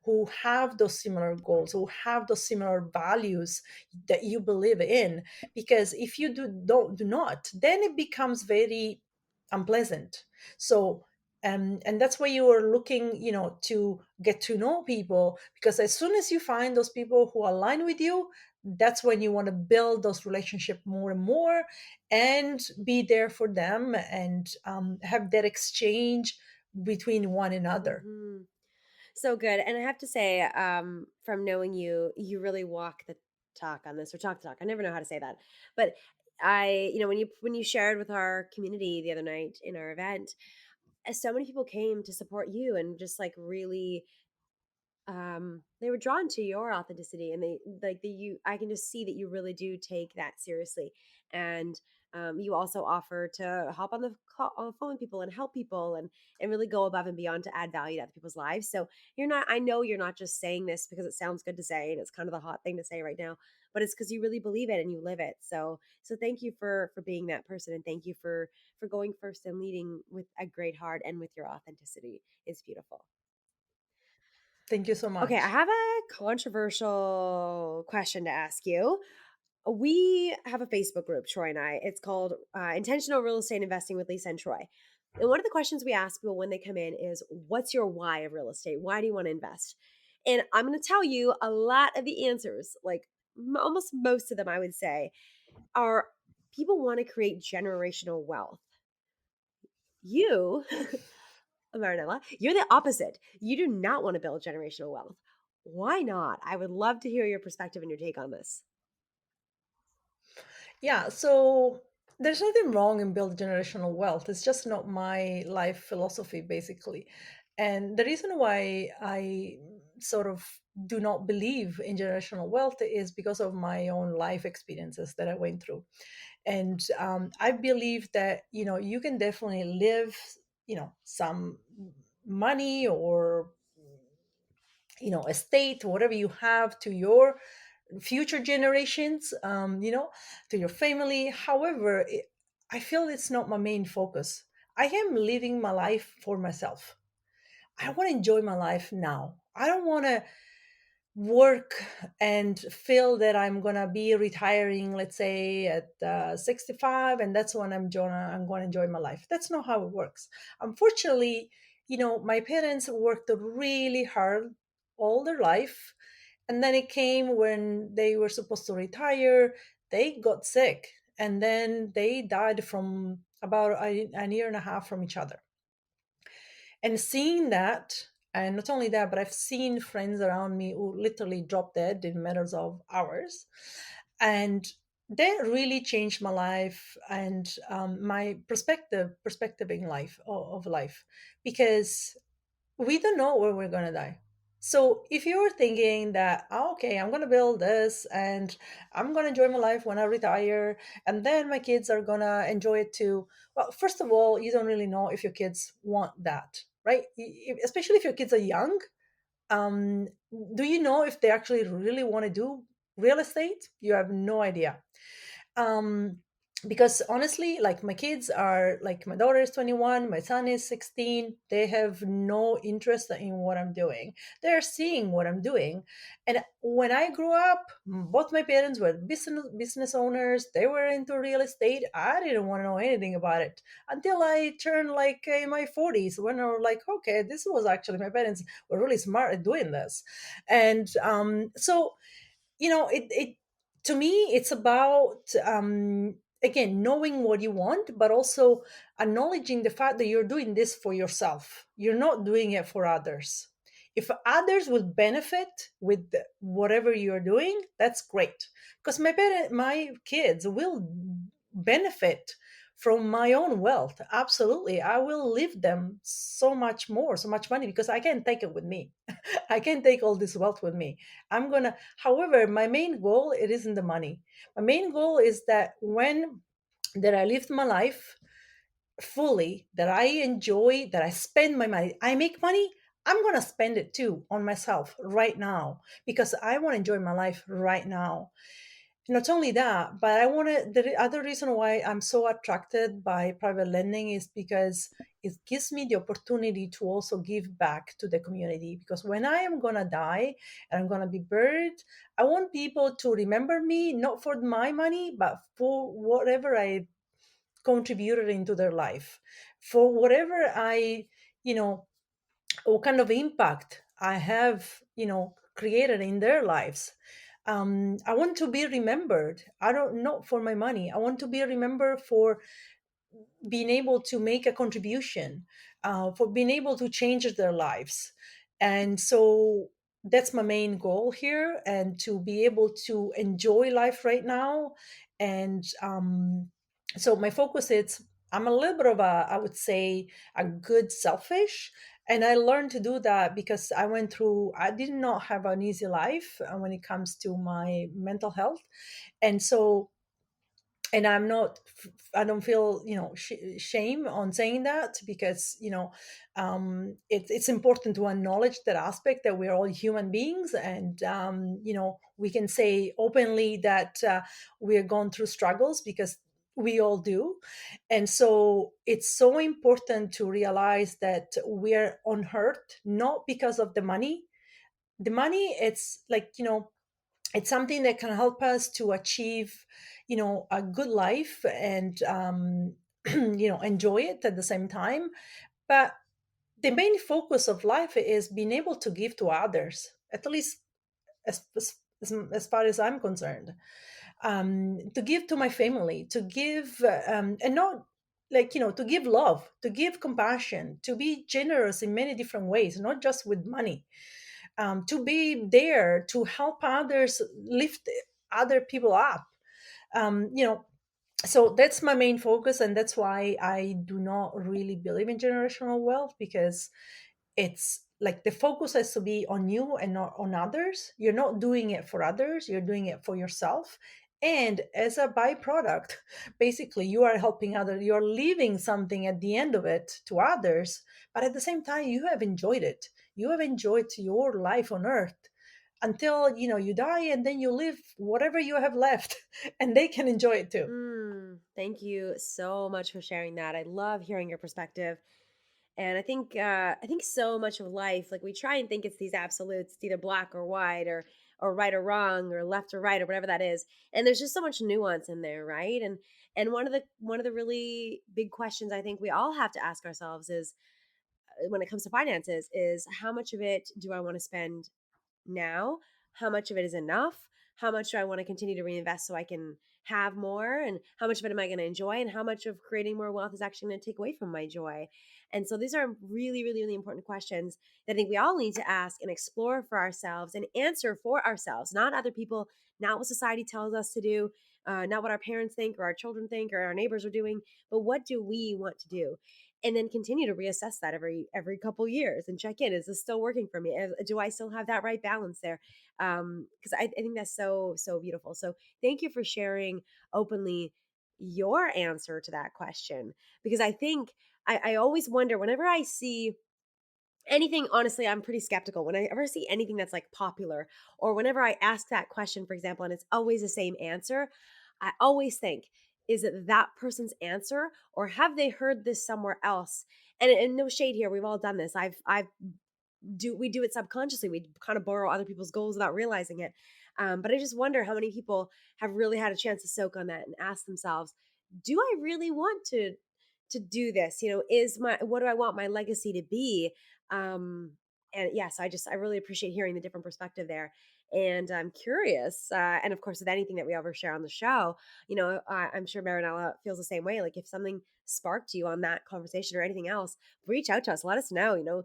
who have those similar goals, who have those similar values that you believe in. Because if you do not, then it becomes very unpleasant. So and that's why you are looking, to get to know people, because as soon as you find those people who align with you, that's when you want to build those relationships more and more, and be there for them, and have that exchange between one another. Hmm. So good. And I have to say, from knowing you, you really walk the talk on this, or talk the talk. I never know how to say that. But when you shared with our community the other night in our event, so many people came to support you and just like really they were drawn to your authenticity, and they like the you I can just see that you really do take that seriously. And you also offer to hop on on the phone with people and help people, and really go above and beyond to add value to other people's lives. So you're not I know you're not just saying this because it sounds good to say and it's kind of the hot thing to say right now, but it's because you really believe it and you live it. So thank you for being that person, and thank you for going first and leading with a great heart and with your authenticity. It's beautiful. Thank you so Okay, I much. have a controversial question to ask you. We have a Facebook group, Troy and I. It's called Intentional Real Estate Investing with Lisa and Troy. And one of the questions we ask people when they come in is, what's your why of real estate? Why do you want to invest? And I'm going to tell you a lot of the answers, like almost most of them, I would say, are people want to create generational wealth. You, Marinella, you're the opposite. You do not want to build generational wealth. Why not? I would love to hear your perspective and your take on this. Yeah, so There's nothing wrong in building generational wealth. It's just not my life philosophy, basically. And the reason why I sort of do not believe in generational wealth is because of my own life experiences that I went through. And I believe that, you can definitely live, some money or, estate, whatever you have, to your future generations, to your family. However, I feel it's not my main focus. I am living my life for myself. I want to enjoy my life now. I don't want to work and feel that I'm gonna be retiring, let's say at 65, and that's when I'm gonna enjoy my life. That's not how it works. Unfortunately, my parents worked really hard all their life, and then it came when they were supposed to retire. They got sick, and then they died from about a year and a half from each other. And seeing that, and not only that, but I've seen friends around me who literally dropped dead in matters of hours. And that really changed my life and my perspective in life, of life, because we don't know where we're going to die. So if you're thinking that, "Oh, okay, I'm going to build this and I'm going to enjoy my life when I retire, and then my kids are going to enjoy it too." Well, first of all, you don't really know if your kids want that, right? Especially if your kids are young. Um, do you know if they actually really want to do real estate? You have no idea. um because honestly, like, my kids are, like, my daughter is 21, my son is 16. They have no interest in what I'm doing. They're seeing what I'm doing. And when I grew up, both my parents were business owners. They were into real estate. I didn't want to know anything about it until I turned, like, in my 40s, when I was like, okay, this was actually, my parents were really smart at doing this. And so, it to me, it's about, again, knowing what you want, but also acknowledging the fact that you're doing this for yourself. You're not doing it for others. If others will benefit with whatever you're doing, that's great, because my kids will benefit from my own wealth. Absolutely, I will leave them so much more, so much money, because I can't take it with me. I can't take all this wealth with me. However, my main goal, it isn't the money. My main goal is that when that I lived my life fully, that I enjoy, that I spend my money, I make money. I'm gonna spend it too on myself right now, because I want to enjoy my life right now. Not only that, but I want to. The other reason why I'm so attracted by private lending is because it gives me the opportunity to also give back to the community. Because when I am gonna die and I'm gonna be buried, I want people to remember me, not for my money, but for whatever I contributed into their life, for whatever I, you know, what kind of impact I have, created in their lives. I want to be remembered. I don't, not for my money. I want to be remembered for being able to make a contribution, for being able to change their lives. And so that's my main goal here, and to be able to enjoy life right now. And so my focus is, I'm a little bit of a, I would say, a good selfish. And I learned to do that because I did not have an easy life when it comes to my mental health. And so, and I'm not, I don't feel, shame on saying that, because, it's important to acknowledge that aspect, that we're all human beings. And we can say openly that we're going through struggles, because we all do. And so it's so important to realize that we're unhurt, not because of the money. The money, it's like, it's something that can help us to achieve, a good life, and enjoy it at the same time. But the main focus of life is being able to give to others, at least as far as I'm concerned. To give to my family, to give, and not, like, to give love, to give compassion, to be generous in many different ways, not just with money. To be there to help others, lift other people up. Um, you know, So that's my main focus, and that's why I do not really believe in generational wealth, because it's like the focus has to be on you and not on others. You're not doing it for others, you're doing it for yourself. And as a byproduct, basically you are helping others, you're leaving something at the end of it to others, but at the same time you have enjoyed it. You have enjoyed your life on earth until you die, and then you live whatever you have left and they can enjoy it too. Thank you so much for sharing that. I love hearing your perspective. And I think so much of life, like we try and think it's these absolutes, it's either black or white or right or wrong or left or right or whatever that is. And there's just so much nuance in there, right? And one of the really big questions I think we all have to ask ourselves is when it comes to finances is how much of it do I want to spend now? How much of it is enough? How much do I want to continue to reinvest so I can have more? And how much of it am I going to enjoy? And how much of creating more wealth is actually going to take away from my joy? And so these are really, really, really important questions that I think we all need to ask and explore for ourselves and answer for ourselves, not other people, not what society tells us to do, not what our parents think or our children think or our neighbors are doing, but what do we want to do? And then continue to reassess that every couple years and check in, is this still working for me? Do I still have that right balance there? Because I think that's so beautiful. So thank you for sharing openly your answer to that question, because I think I always wonder whenever I see anything. Honestly, I'm pretty skeptical when I ever see anything that's like popular, or whenever I ask that question, for example, and it's always the same answer. I always think, is it that person's answer, or have they heard this somewhere else? And no shade here, we've all done this. I've do we do it subconsciously. We kind of borrow other people's goals without realizing it. But I just wonder how many people have really had a chance to soak on that and ask themselves, do I really want to do this? Is my what do I want my legacy to be? And yes, I really appreciate hearing the different perspective there. And I'm curious, and of course, with anything that we ever share on the show, I'm sure Marinella feels the same way. Like if something sparked you on that conversation or anything else, reach out to us, let us know.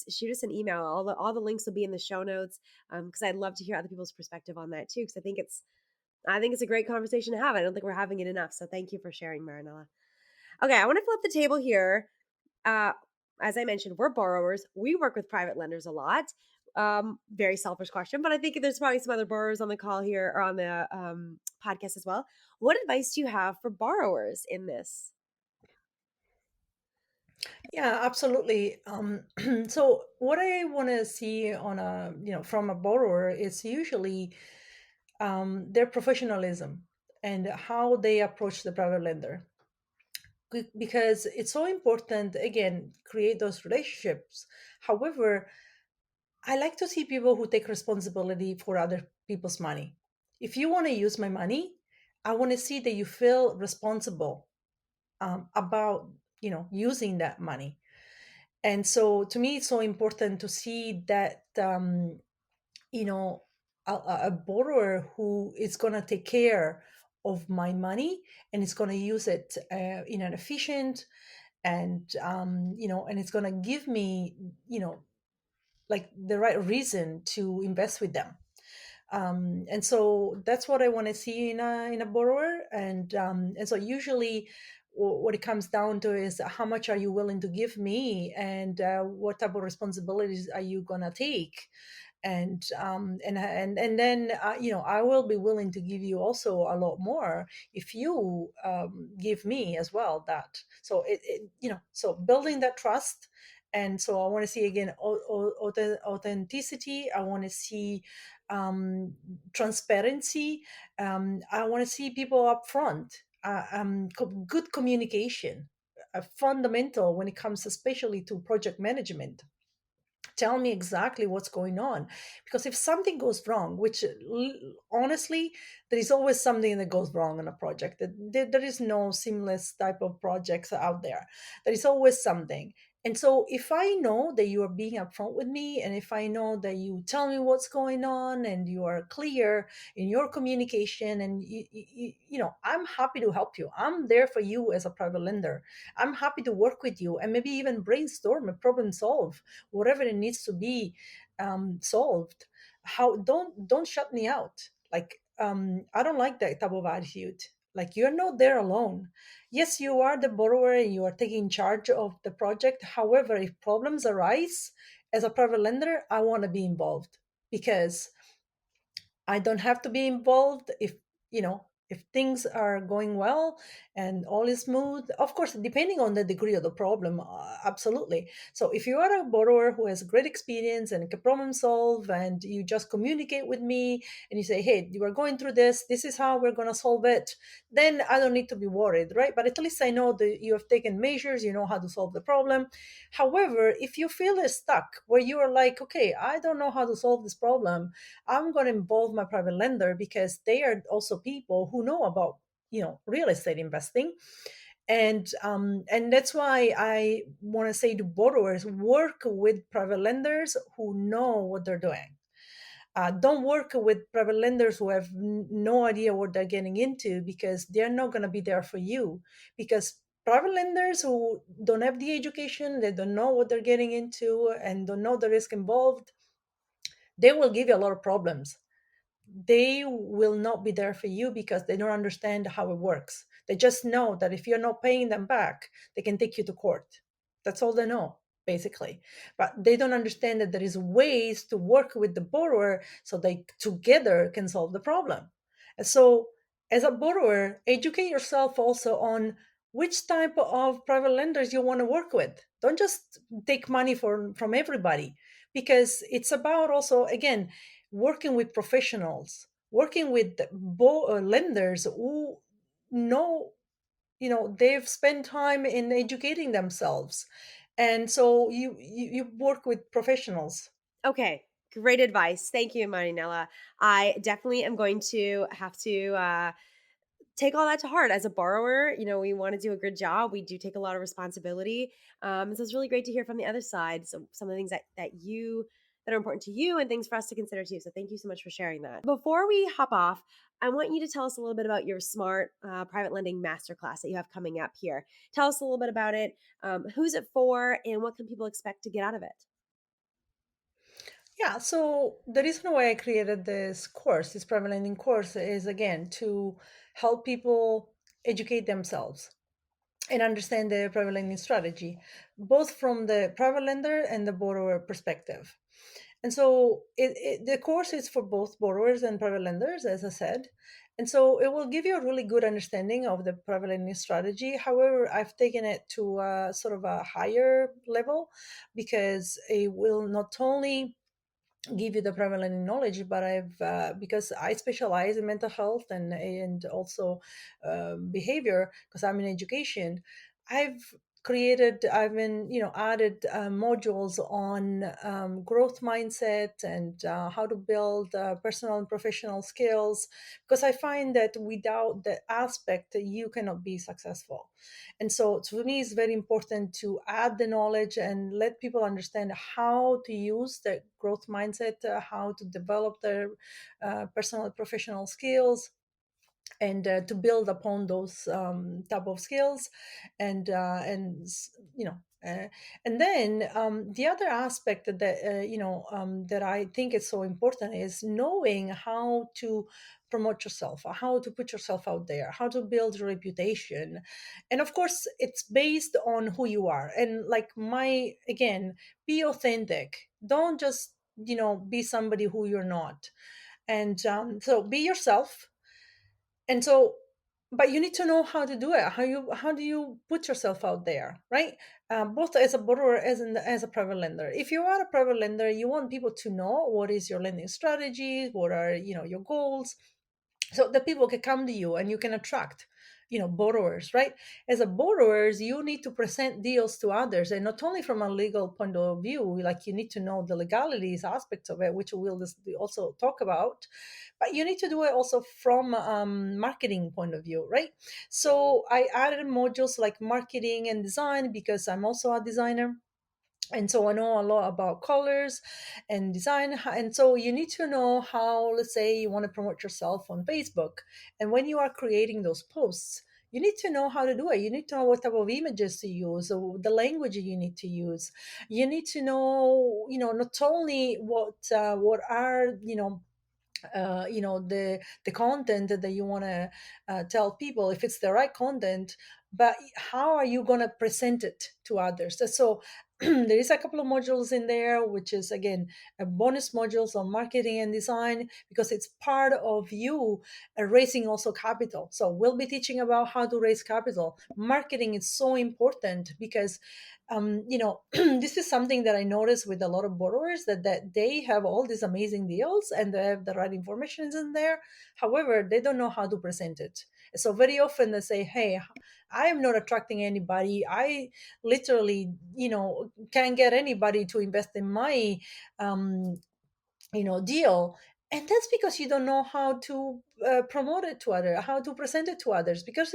Shoot us an email. All the links will be in the show notes, because I'd love to hear other people's perspective on that too, because I think it's a great conversation to have. I don't think we're having it enough, so thank you for sharing, Marinella. Okay, I want to flip the table here. uh, as I mentioned, we're borrowers. We work with private lenders a lot. Very selfish question, but I think there's probably some other borrowers on the call here or on the podcast as well. What advice do you have for borrowers in this? Yeah, absolutely. So what I want to see on a, from a borrower is usually their professionalism and how they approach the private lender. Because it's so important, again, create those relationships. However, I like to see people who take responsibility for other people's money. If you want to use my money, I want to see that you feel responsible about, using that money. And so to me, it's so important to see that, you know, a borrower who is going to take care of my money and is going to use it in an efficient and, and it's going to give me, like the right reason to invest with them. And so that's what I want to see in a borrower. And so usually what it comes down to is how much are you willing to give me, and what type of responsibilities are you gonna take, and then I will be willing to give you also a lot more if you give me as well that. So so building that trust. And so I want to see again authenticity. I want to see transparency. I want to see people up front. Good communication, fundamental when it comes especially to project management. Tell me exactly what's going on, because if something goes wrong, which honestly, there is always something that goes wrong on a project. There is no seamless type of projects out there. There is always something. And so if I know that you are being upfront with me, and if I know that you tell me what's going on and you are clear in your communication, and I'm happy to help you. I'm there for you as a private lender. I'm happy to work with you and maybe even brainstorm a problem solve whatever it needs to be solved. How don't shut me out. Like I don't like that type of attitude. Like you're not there alone. Yes, you are the borrower and you are taking charge of the project. However, if problems arise as a private lender, I want to be involved because I don't have to be involved if, if things are going well and all is smooth. Of course, depending on the degree of the problem, absolutely. So if you are a borrower who has great experience and can problem solve, and you just communicate with me and you say, hey, you are going through this, this is how we're going to solve it, then I don't need to be worried, right? But at least I know that you have taken measures, you know how to solve the problem. However, if you feel stuck where you are like, okay, I don't know how to solve this problem, I'm going to involve my private lender because they are also people who know about, real estate investing. And that's why I want to say to borrowers, work with private lenders who know what they're doing. Don't work with private lenders who have no idea what they're getting into, because they're not going to be there for you. Because private lenders who don't have the education, they don't know what they're getting into and don't know the risk involved, they will give you a lot of problems. They will not be there for you because they don't understand how it works. They just know that if you're not paying them back, they can take you to court. That's all they know, basically. But they don't understand that there is ways to work with the borrower so they together can solve the problem. And so, as a borrower, educate yourself also on which type of private lenders you want to work with. Don't just take money from everybody, because it's about also, again, working with professionals, working with lenders who know, they've spent time in educating themselves, and so you work with professionals. Okay, great advice. Thank you, Marinella. I definitely am going to have to take all that to heart. As a borrower, we want to do a good job. We do take a lot of responsibility. So it's really great to hear from the other side. So some of the things that are important to you and things for us to consider too. So thank you so much for sharing that. Before we hop off, I want you to tell us a little bit about your smart private lending masterclass that you have coming up here. Tell us a little bit about it. Who's it for, and what can people expect to get out of it? Yeah, so the reason why I created this private lending course, is again to help people educate themselves and understand the private lending strategy, both from the private lender and the borrower perspective. And so the course is for both borrowers and private lenders, as I said. And so it will give you a really good understanding of the private lending strategy. However, I've taken it to a sort of a higher level, because it will not only give you the prevalent knowledge, but I've because I specialize in mental health and also behavior, because I'm in education. I've been, added modules on growth mindset and how to build personal and professional skills, because I find that without the aspect you cannot be successful. And so to me, it's very important to add the knowledge and let people understand how to use the growth mindset, how to develop their personal and professional skills, and to build upon those type of skills, and uh, and then the other aspect that that I think is so important is knowing how to promote yourself, how to put yourself out there, how to build your reputation. And of course, it's based on who you are. And like my again, be authentic. Don't just be somebody who you're not. And so be yourself. And so, but you need to know how to do it. How do you put yourself out there, right? Both as a borrower as a private lender. If you are a private lender, you want people to know what is your lending strategy, what are your goals, so the people can come to you and you can attract borrowers, right? As a borrowers, you need to present deals to others, and not only from a legal point of view, like you need to know the legalities aspects of it, which we'll also talk about, but you need to do it also from marketing point of view, right? So I added modules like marketing and design, because I'm also a designer, and so I know a lot about colors and design. And so you need to know how, let's say you want to promote yourself on Facebook, and when you are creating those posts, you need to know how to do it. You need to know what type of images to use, or the language you need to use. You need to know, not only what are the content that you want to tell people, if it's the right content, but how are you going to present it to others? So there is a couple of modules in there, which is again a bonus modules on marketing and design, because it's part of you raising also capital. So we'll be teaching about how to raise capital. Marketing is so important because this is something that I notice with a lot of borrowers, that they have all these amazing deals and they have the right information in there. However, they don't know how to present it. So very often they say, hey, I am not attracting anybody. I literally, can't get anybody to invest in my um, deal. And that's because you don't know how to promote it to others, how to present it to others, because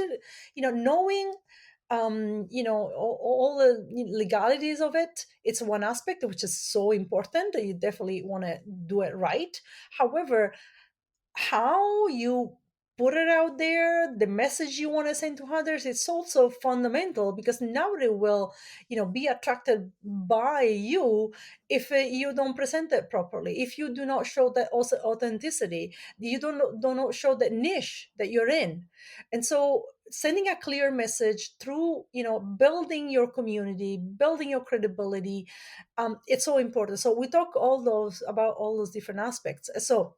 knowing all the legalities of it, it's one aspect which is so important. You definitely want to do it right. However, how you put it out there, the message you want to send to others, it's also fundamental, because nobody will be attracted by you if you don't present it properly, if you do not show that also authenticity, you don't show that niche that you're in. And so sending a clear message through building your community, building your credibility, it's so important. So we talk all those about all those different aspects. So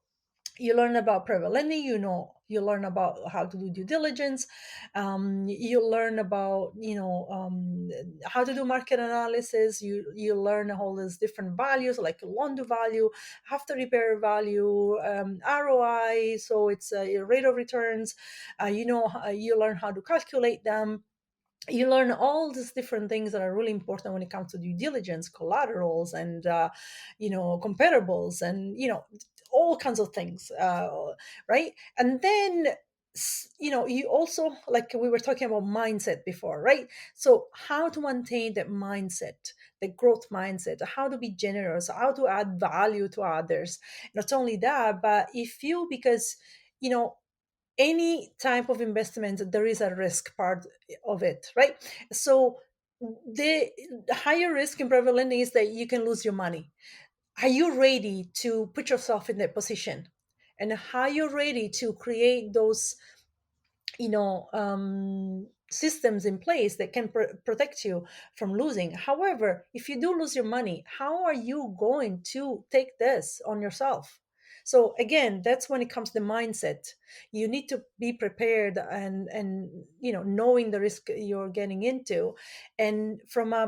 you learn about private lending, you learn about how to do due diligence, you learn about how to do market analysis, you learn all these different values like loan to value, after repair value, ROI, so it's your rate of returns. You learn how to calculate them. You learn all these different things that are really important when it comes to due diligence, collaterals, and comparables, and all kinds of things, right? And then you also, like we were talking about mindset before, right? So how to maintain that mindset, the growth mindset, how to be generous, how to add value to others. Not only that, but if you, because you know any type of investment, there is a risk part of it, right? So the higher risk in private lending is that you can lose your money. Are you ready to put yourself in that position? And are you ready to create those systems in place that can protect you from losing? However, if you do lose your money, how are you going to take this on yourself? So again, that's when it comes to the mindset. You need to be prepared, and knowing the risk you're getting into. And from a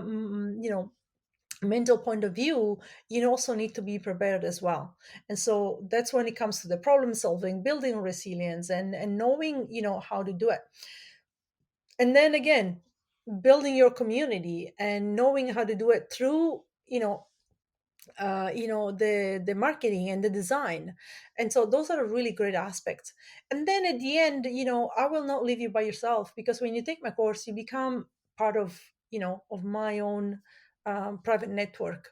mental point of view, you also need to be prepared as well. And so that's when it comes to the problem solving, building resilience, and knowing how to do it. And then again, building your community and knowing how to do it through the marketing and the design. And so those are really great aspects. And then at the end, I will not leave you by yourself, because when you take my course, you become part of of my own private network.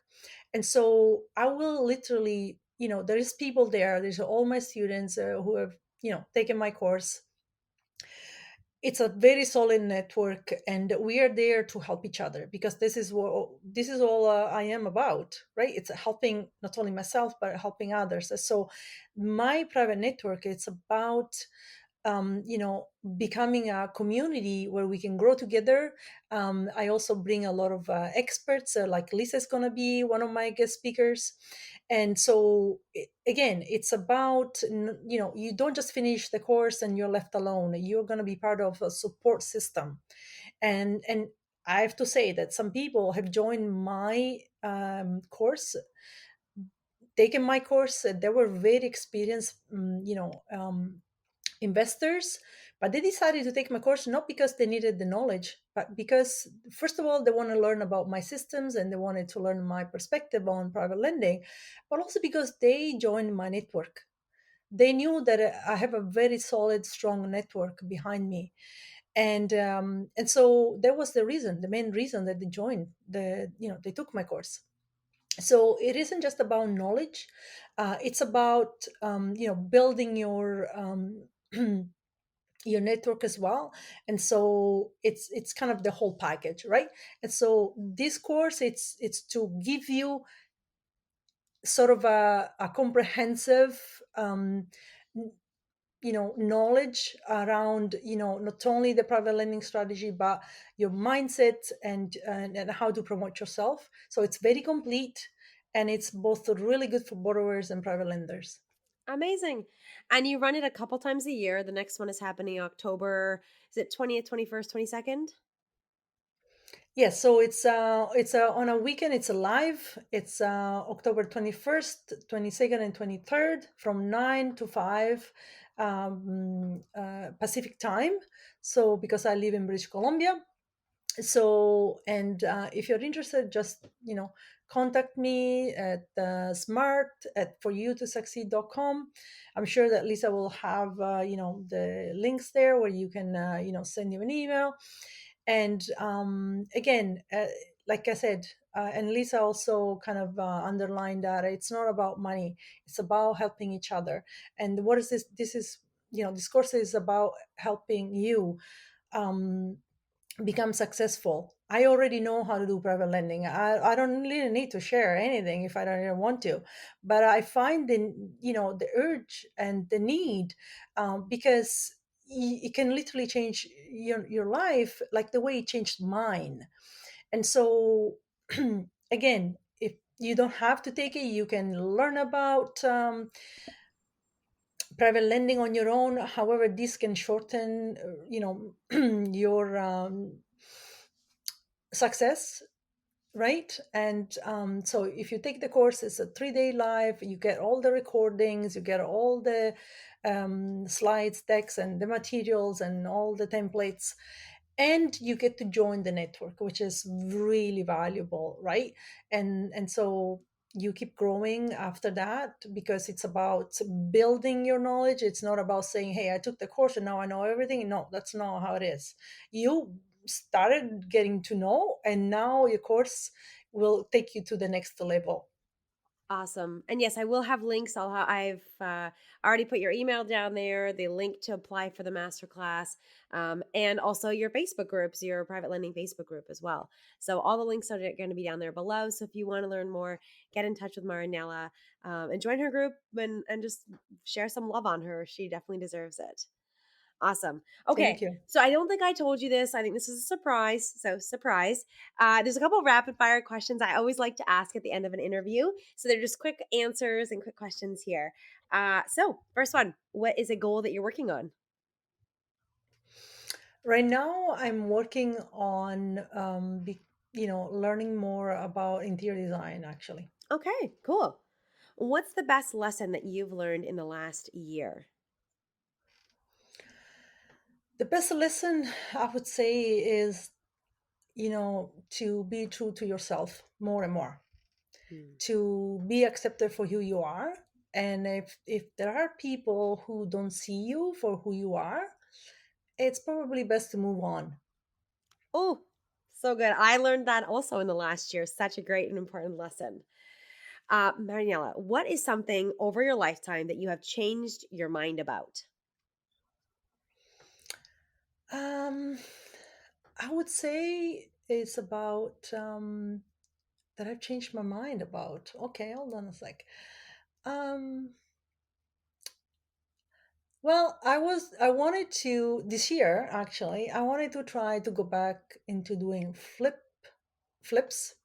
And so I will literally, there is people there, there's all my students who have taken my course. It's a very solid network, and we are there to help each other, because this is all I am about, right? It's helping not only myself but helping others. So my private network, it's about um, you know, becoming a community where we can grow together. I also bring a lot of experts, like Lisa is going to be one of my guest speakers. And so, again, it's about, you don't just finish the course and you're left alone. You're going to be part of a support system. And I have to say that some people have joined my course, taken my course. They were very experienced, investors, but they decided to take my course not because they needed the knowledge, but because, first of all, they want to learn about my systems and they wanted to learn my perspective on private lending, but also because they joined my network. They knew that I have a very solid, strong network behind me. And so that was the main reason that they joined they took my course. So it isn't just about knowledge, it's about building your network as well. And so it's kind of the whole package, right? And so this course, it's to give you sort of a comprehensive n- knowledge around not only the private lending strategy but your mindset and how to promote yourself. So it's very complete, and it's both really good for borrowers and private lenders. Amazing. And you run it a couple times a year. The next one is happening October, is it 20th, 21st, 22nd? Yes, so it's on a weekend. It's a live. It's October 21st, 22nd, and 23rd from 9 to 5 Pacific time. So because I live in British Columbia, so and if you're interested, just contact me at smart at foryoutosucceed.com. I'm sure that Lisa will have the links there where you can send you an email. And again, like I said, and Lisa also kind of underlined that it's not about money, it's about helping each other. And what is this is this course is about helping you um, become successful. I already know how to do private lending. I don't really need to share anything if I don't even want to. But I find the urge and the need, because it can literally change your life like the way it changed mine. And so, again, if you don't have to take it, you can learn about private lending on your own. However, this can shorten, your success, right? And so if you take the course, it's a 3-day live. You get all the recordings, you get all the slides, decks, and the materials, and all the templates, and you get to join the network, which is really valuable, right? And so you keep growing after that, because it's about building your knowledge. It's not about saying, hey, I took the course and now I know everything. No, that's not how it is. You started getting to know, and now your course will take you to the next level. Awesome. And yes, I will have links. I've already put your email down there, the link to apply for the masterclass, and also your Facebook groups, your private lending Facebook group as well. So all the links are going to be down there below. So if you want to learn more, get in touch with Marinella, and join her group, and just share some love on her. She definitely deserves it. Awesome. Thank Okay. you. So I don't think I told you this. I think this is a surprise. So surprise. There's a couple of rapid fire questions I always like to ask at the end of an interview. So they're just quick answers and quick questions here. So first one, what is a goal that you're working on? Right now I'm working on learning more about interior design, actually. Okay, cool. What's the best lesson that you've learned in the last year? The best lesson I would say is, to be true to yourself more and more, Hmm. to be accepted for who you are. And if there are people who don't see you for who you are, it's probably best to move on. Oh, so good. I learned that also in the last year. Such a great and important lesson. Marianella, what is something over your lifetime that you have changed your mind about? um I would say it's about that I've changed my mind about. Okay, hold on a sec. um well, I wanted to this year, actually. I wanted to try to go back into doing flips.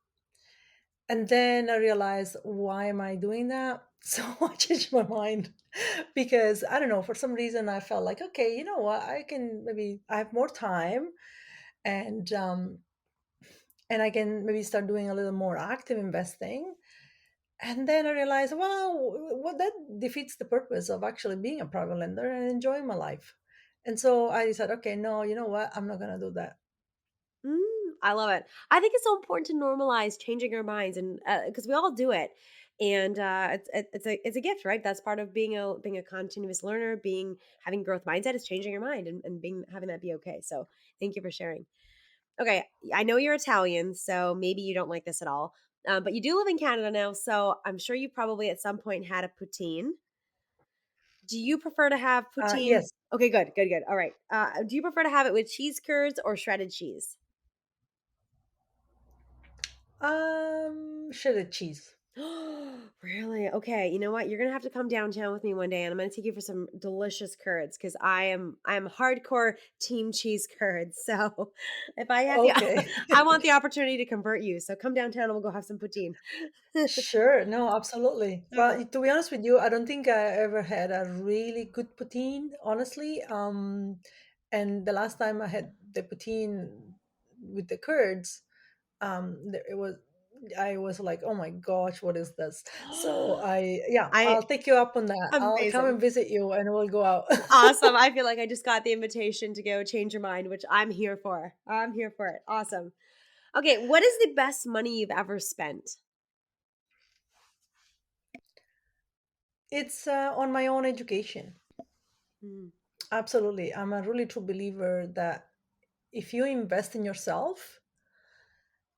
And then I realized, why am I doing that? So I changed my mind, because I don't know, for some reason I felt like, okay, you know what, I can maybe I have more time, and I can maybe start doing a little more active investing. And then I realized, well, what that defeats the purpose of actually being a private lender and enjoying my life. And so I said, okay, no, you know what, I'm not gonna do that. I love it. I think it's so important to normalize changing our minds, and because we all do it, and it's a gift, right? That's part of being a continuous learner, being having growth mindset is changing your mind and being having that be okay. So thank you for sharing. Okay, I know you're Italian, so maybe you don't like this at all, but you do live in Canada now, so I'm sure you probably at some point had a poutine. Do you prefer to have poutine? Yes. Okay, good, good, good. All right. Do you prefer to have it with cheese curds or shredded cheese? Shredded cheese. Really? Okay. You know what? You're gonna have to come downtown with me one day, and I'm gonna take you for some delicious curds because I'm hardcore team cheese curds. So if I have the, Okay. I want the opportunity to convert you. So come downtown and we'll go have some poutine. Sure. No, absolutely. Oh, Well, to be honest with you, I don't think I ever had a really good poutine, honestly. And the last time I had the poutine with the curds, it was I was like, oh my gosh, what is this? So yeah, I I'll take you up on that. I'll come and amazing. visit you, and we'll go out. Awesome. I feel like I just got the invitation to go change your mind, which I'm here for. I'm here for it. Awesome. Okay, what is the best money you've ever spent? It's on my own education. Mm, Absolutely. I'm a really true believer that if you invest in yourself,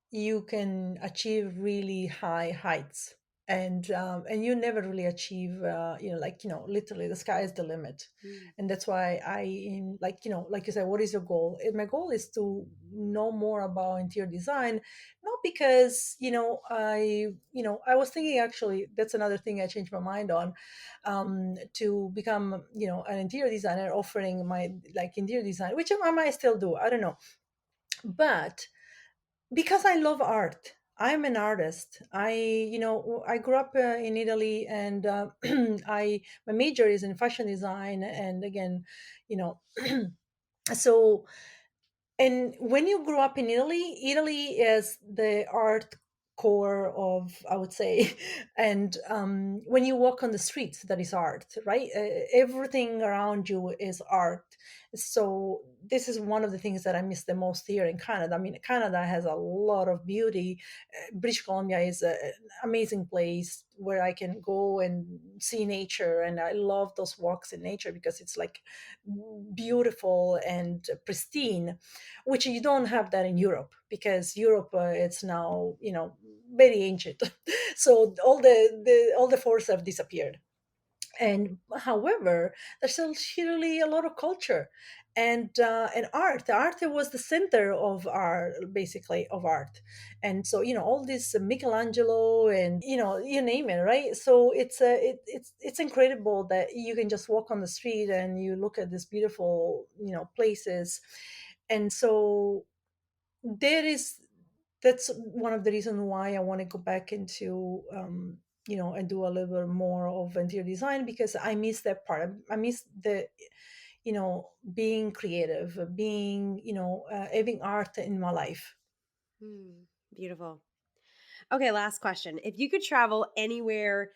you can achieve really high heights, and you never really achieve, like, literally the sky is the limit. mm, And that's why like, like you said, what is your goal? My goal is to know more about interior design, not because, I was thinking, actually, that's another thing I changed my mind on, to become, an interior designer, offering my, like, interior design, which I might still do, I don't know. But because I love art. I'm an artist. I grew up in Italy, and I my major is in fashion design. And again, you know, so, and when you grow up in Italy, Italy is the art core of, I would say. And when you walk on the streets, that is art, right? Everything around you is art. So this is one of the things that I miss the most here in Canada. I mean, Canada has a lot of beauty. British Columbia is an amazing place where I can go and see nature, and I love those walks in nature because it's like beautiful and pristine, which you don't have that in Europe, because Europe, it's now, very ancient. So all the forests have disappeared. And however, there's still really a lot of culture, and art. The art was the center of our, basically, of art. And so, all this Michelangelo, and, you name it, right? So it's incredible that you can just walk on the street and you look at these beautiful, places. And so there is that's one of the reasons why I want to go back into, and do a little bit more of interior design, because I miss that part. I miss the, being creative, being, having art in my life. mm. Beautiful. Okay, last question. If you could travel anywhere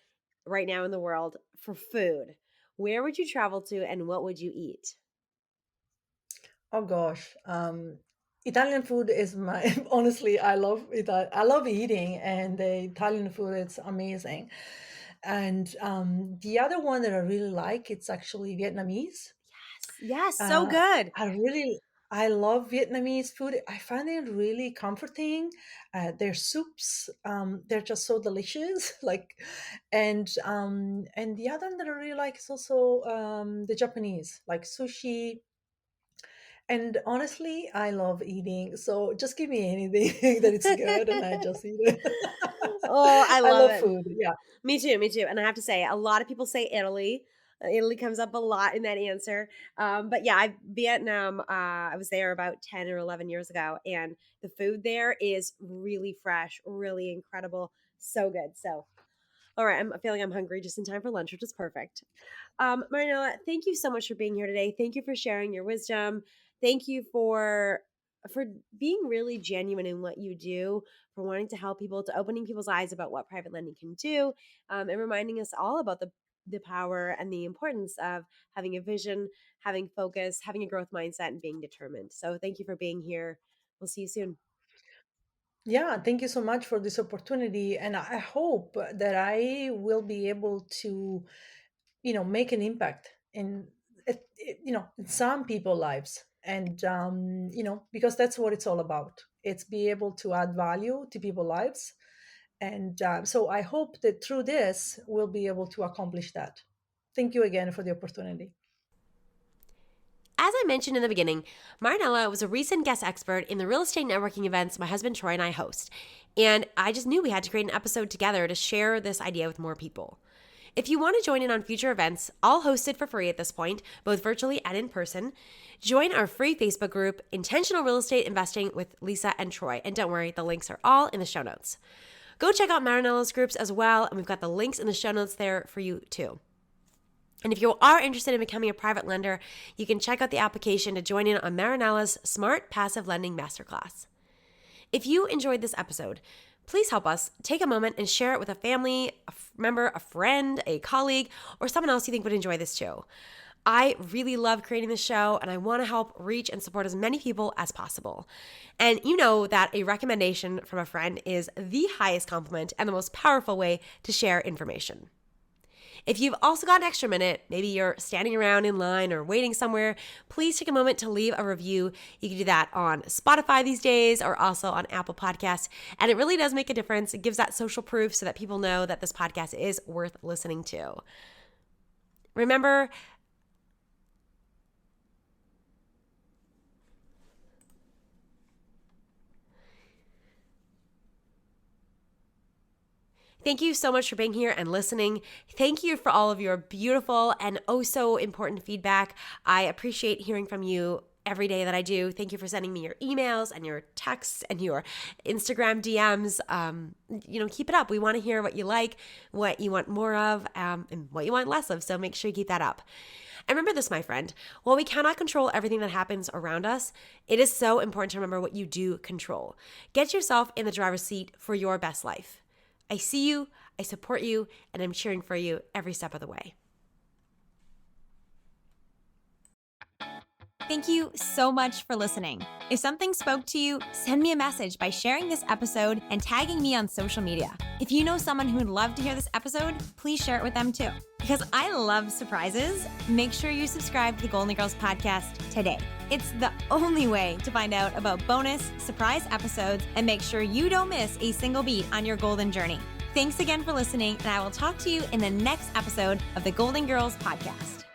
right now in the world for food, where would you travel to and what would you eat? Oh gosh, Italian food is my honestly, I love it. I love eating, and the Italian food, it's amazing. And the other one that I really like, it's actually Vietnamese. Yes. Yes, so Uh, good. I love Vietnamese food. I find it really comforting. Their soups, they're just so delicious. Like, and the other one that I really like is also the Japanese, like sushi. And honestly, I love eating. So just give me anything that it's good, and I just eat it. Oh, I I love love it. food. Yeah. Me too, me too. And I have to say, a lot of people say Italy. Italy comes up a lot in that answer. But yeah, Vietnam, I was there about 10 or 11 years ago, and the food there is really fresh, really incredible. So good. So, all right, I'm feeling I'm hungry just in time for lunch, which is perfect. Marinella, thank you so much for being here today. Thank you for sharing your wisdom. Thank you for being really genuine in what you do, for wanting to help people, to opening people's eyes about what private lending can do, and reminding us all about the power and the importance of having a vision, having focus, having a growth mindset, and being determined. So thank you for being here. We'll see you soon. Yeah, thank you so much for this opportunity. And I hope that I will be able to, make an impact in, in some people's lives. And, because that's what it's all about. It's be able to add value to people's lives. And so I hope that through this, we'll be able to accomplish that. Thank you again for the opportunity. As as I mentioned in the beginning, Marinella was a recent guest expert in the real estate networking events my husband Troy and I host. And I just knew we had to create an episode together to share this idea with more people. If you want to join in on future events, all hosted for free at this point, both virtually and in person, join our free Facebook group, Intentional Real Estate Investing with Lisa and Troy. And don't worry, the links are all in the show notes. Go check out Marinella's groups as well, and we've got the links in the show notes there for you too. And if you are interested in becoming a private lender, you can check out the application to join in on Marinella's Smart Passive Lending Masterclass. If you enjoyed this episode, please help us take a moment and share it with a family, a member, a friend, a colleague, or someone else you think would enjoy this show. I really love creating this show, and I want to help reach and support as many people as possible. And you know that a recommendation from a friend is the highest compliment and the most powerful way to share information. If you've also got an extra minute, maybe you're standing around in line or waiting somewhere, please take a moment to leave a review. You can do that on Spotify these days or also on Apple Podcasts. And it really does make a difference. It gives that social proof so that people know that this podcast is worth listening to. Remember, thank you so much for being here and listening. Thank you for all of your beautiful and oh so important feedback. I appreciate hearing from you every day that I do. Thank you for sending me your emails and your texts and your Instagram DMs. Keep it up. We want to hear what you like, what you want more of, and what you want less of. So make sure you keep that up. And remember this, my friend, while we cannot control everything that happens around us, it is so important to remember what you do control. Get yourself in the driver's seat for your best life. I see you, I support you, and I'm cheering for you every step of the way. Thank you so much for listening. If something spoke to you, send me a message by sharing this episode and tagging me on social media. If you know someone who would love to hear this episode, please share it with them too. Because I love surprises, make sure you subscribe to the Goalden Girls podcast today. It's the only way to find out about bonus surprise episodes and make sure you don't miss a single beat on your Goalden journey. Thanks again for listening, and I will talk to you in the next episode of the Goalden Girls podcast.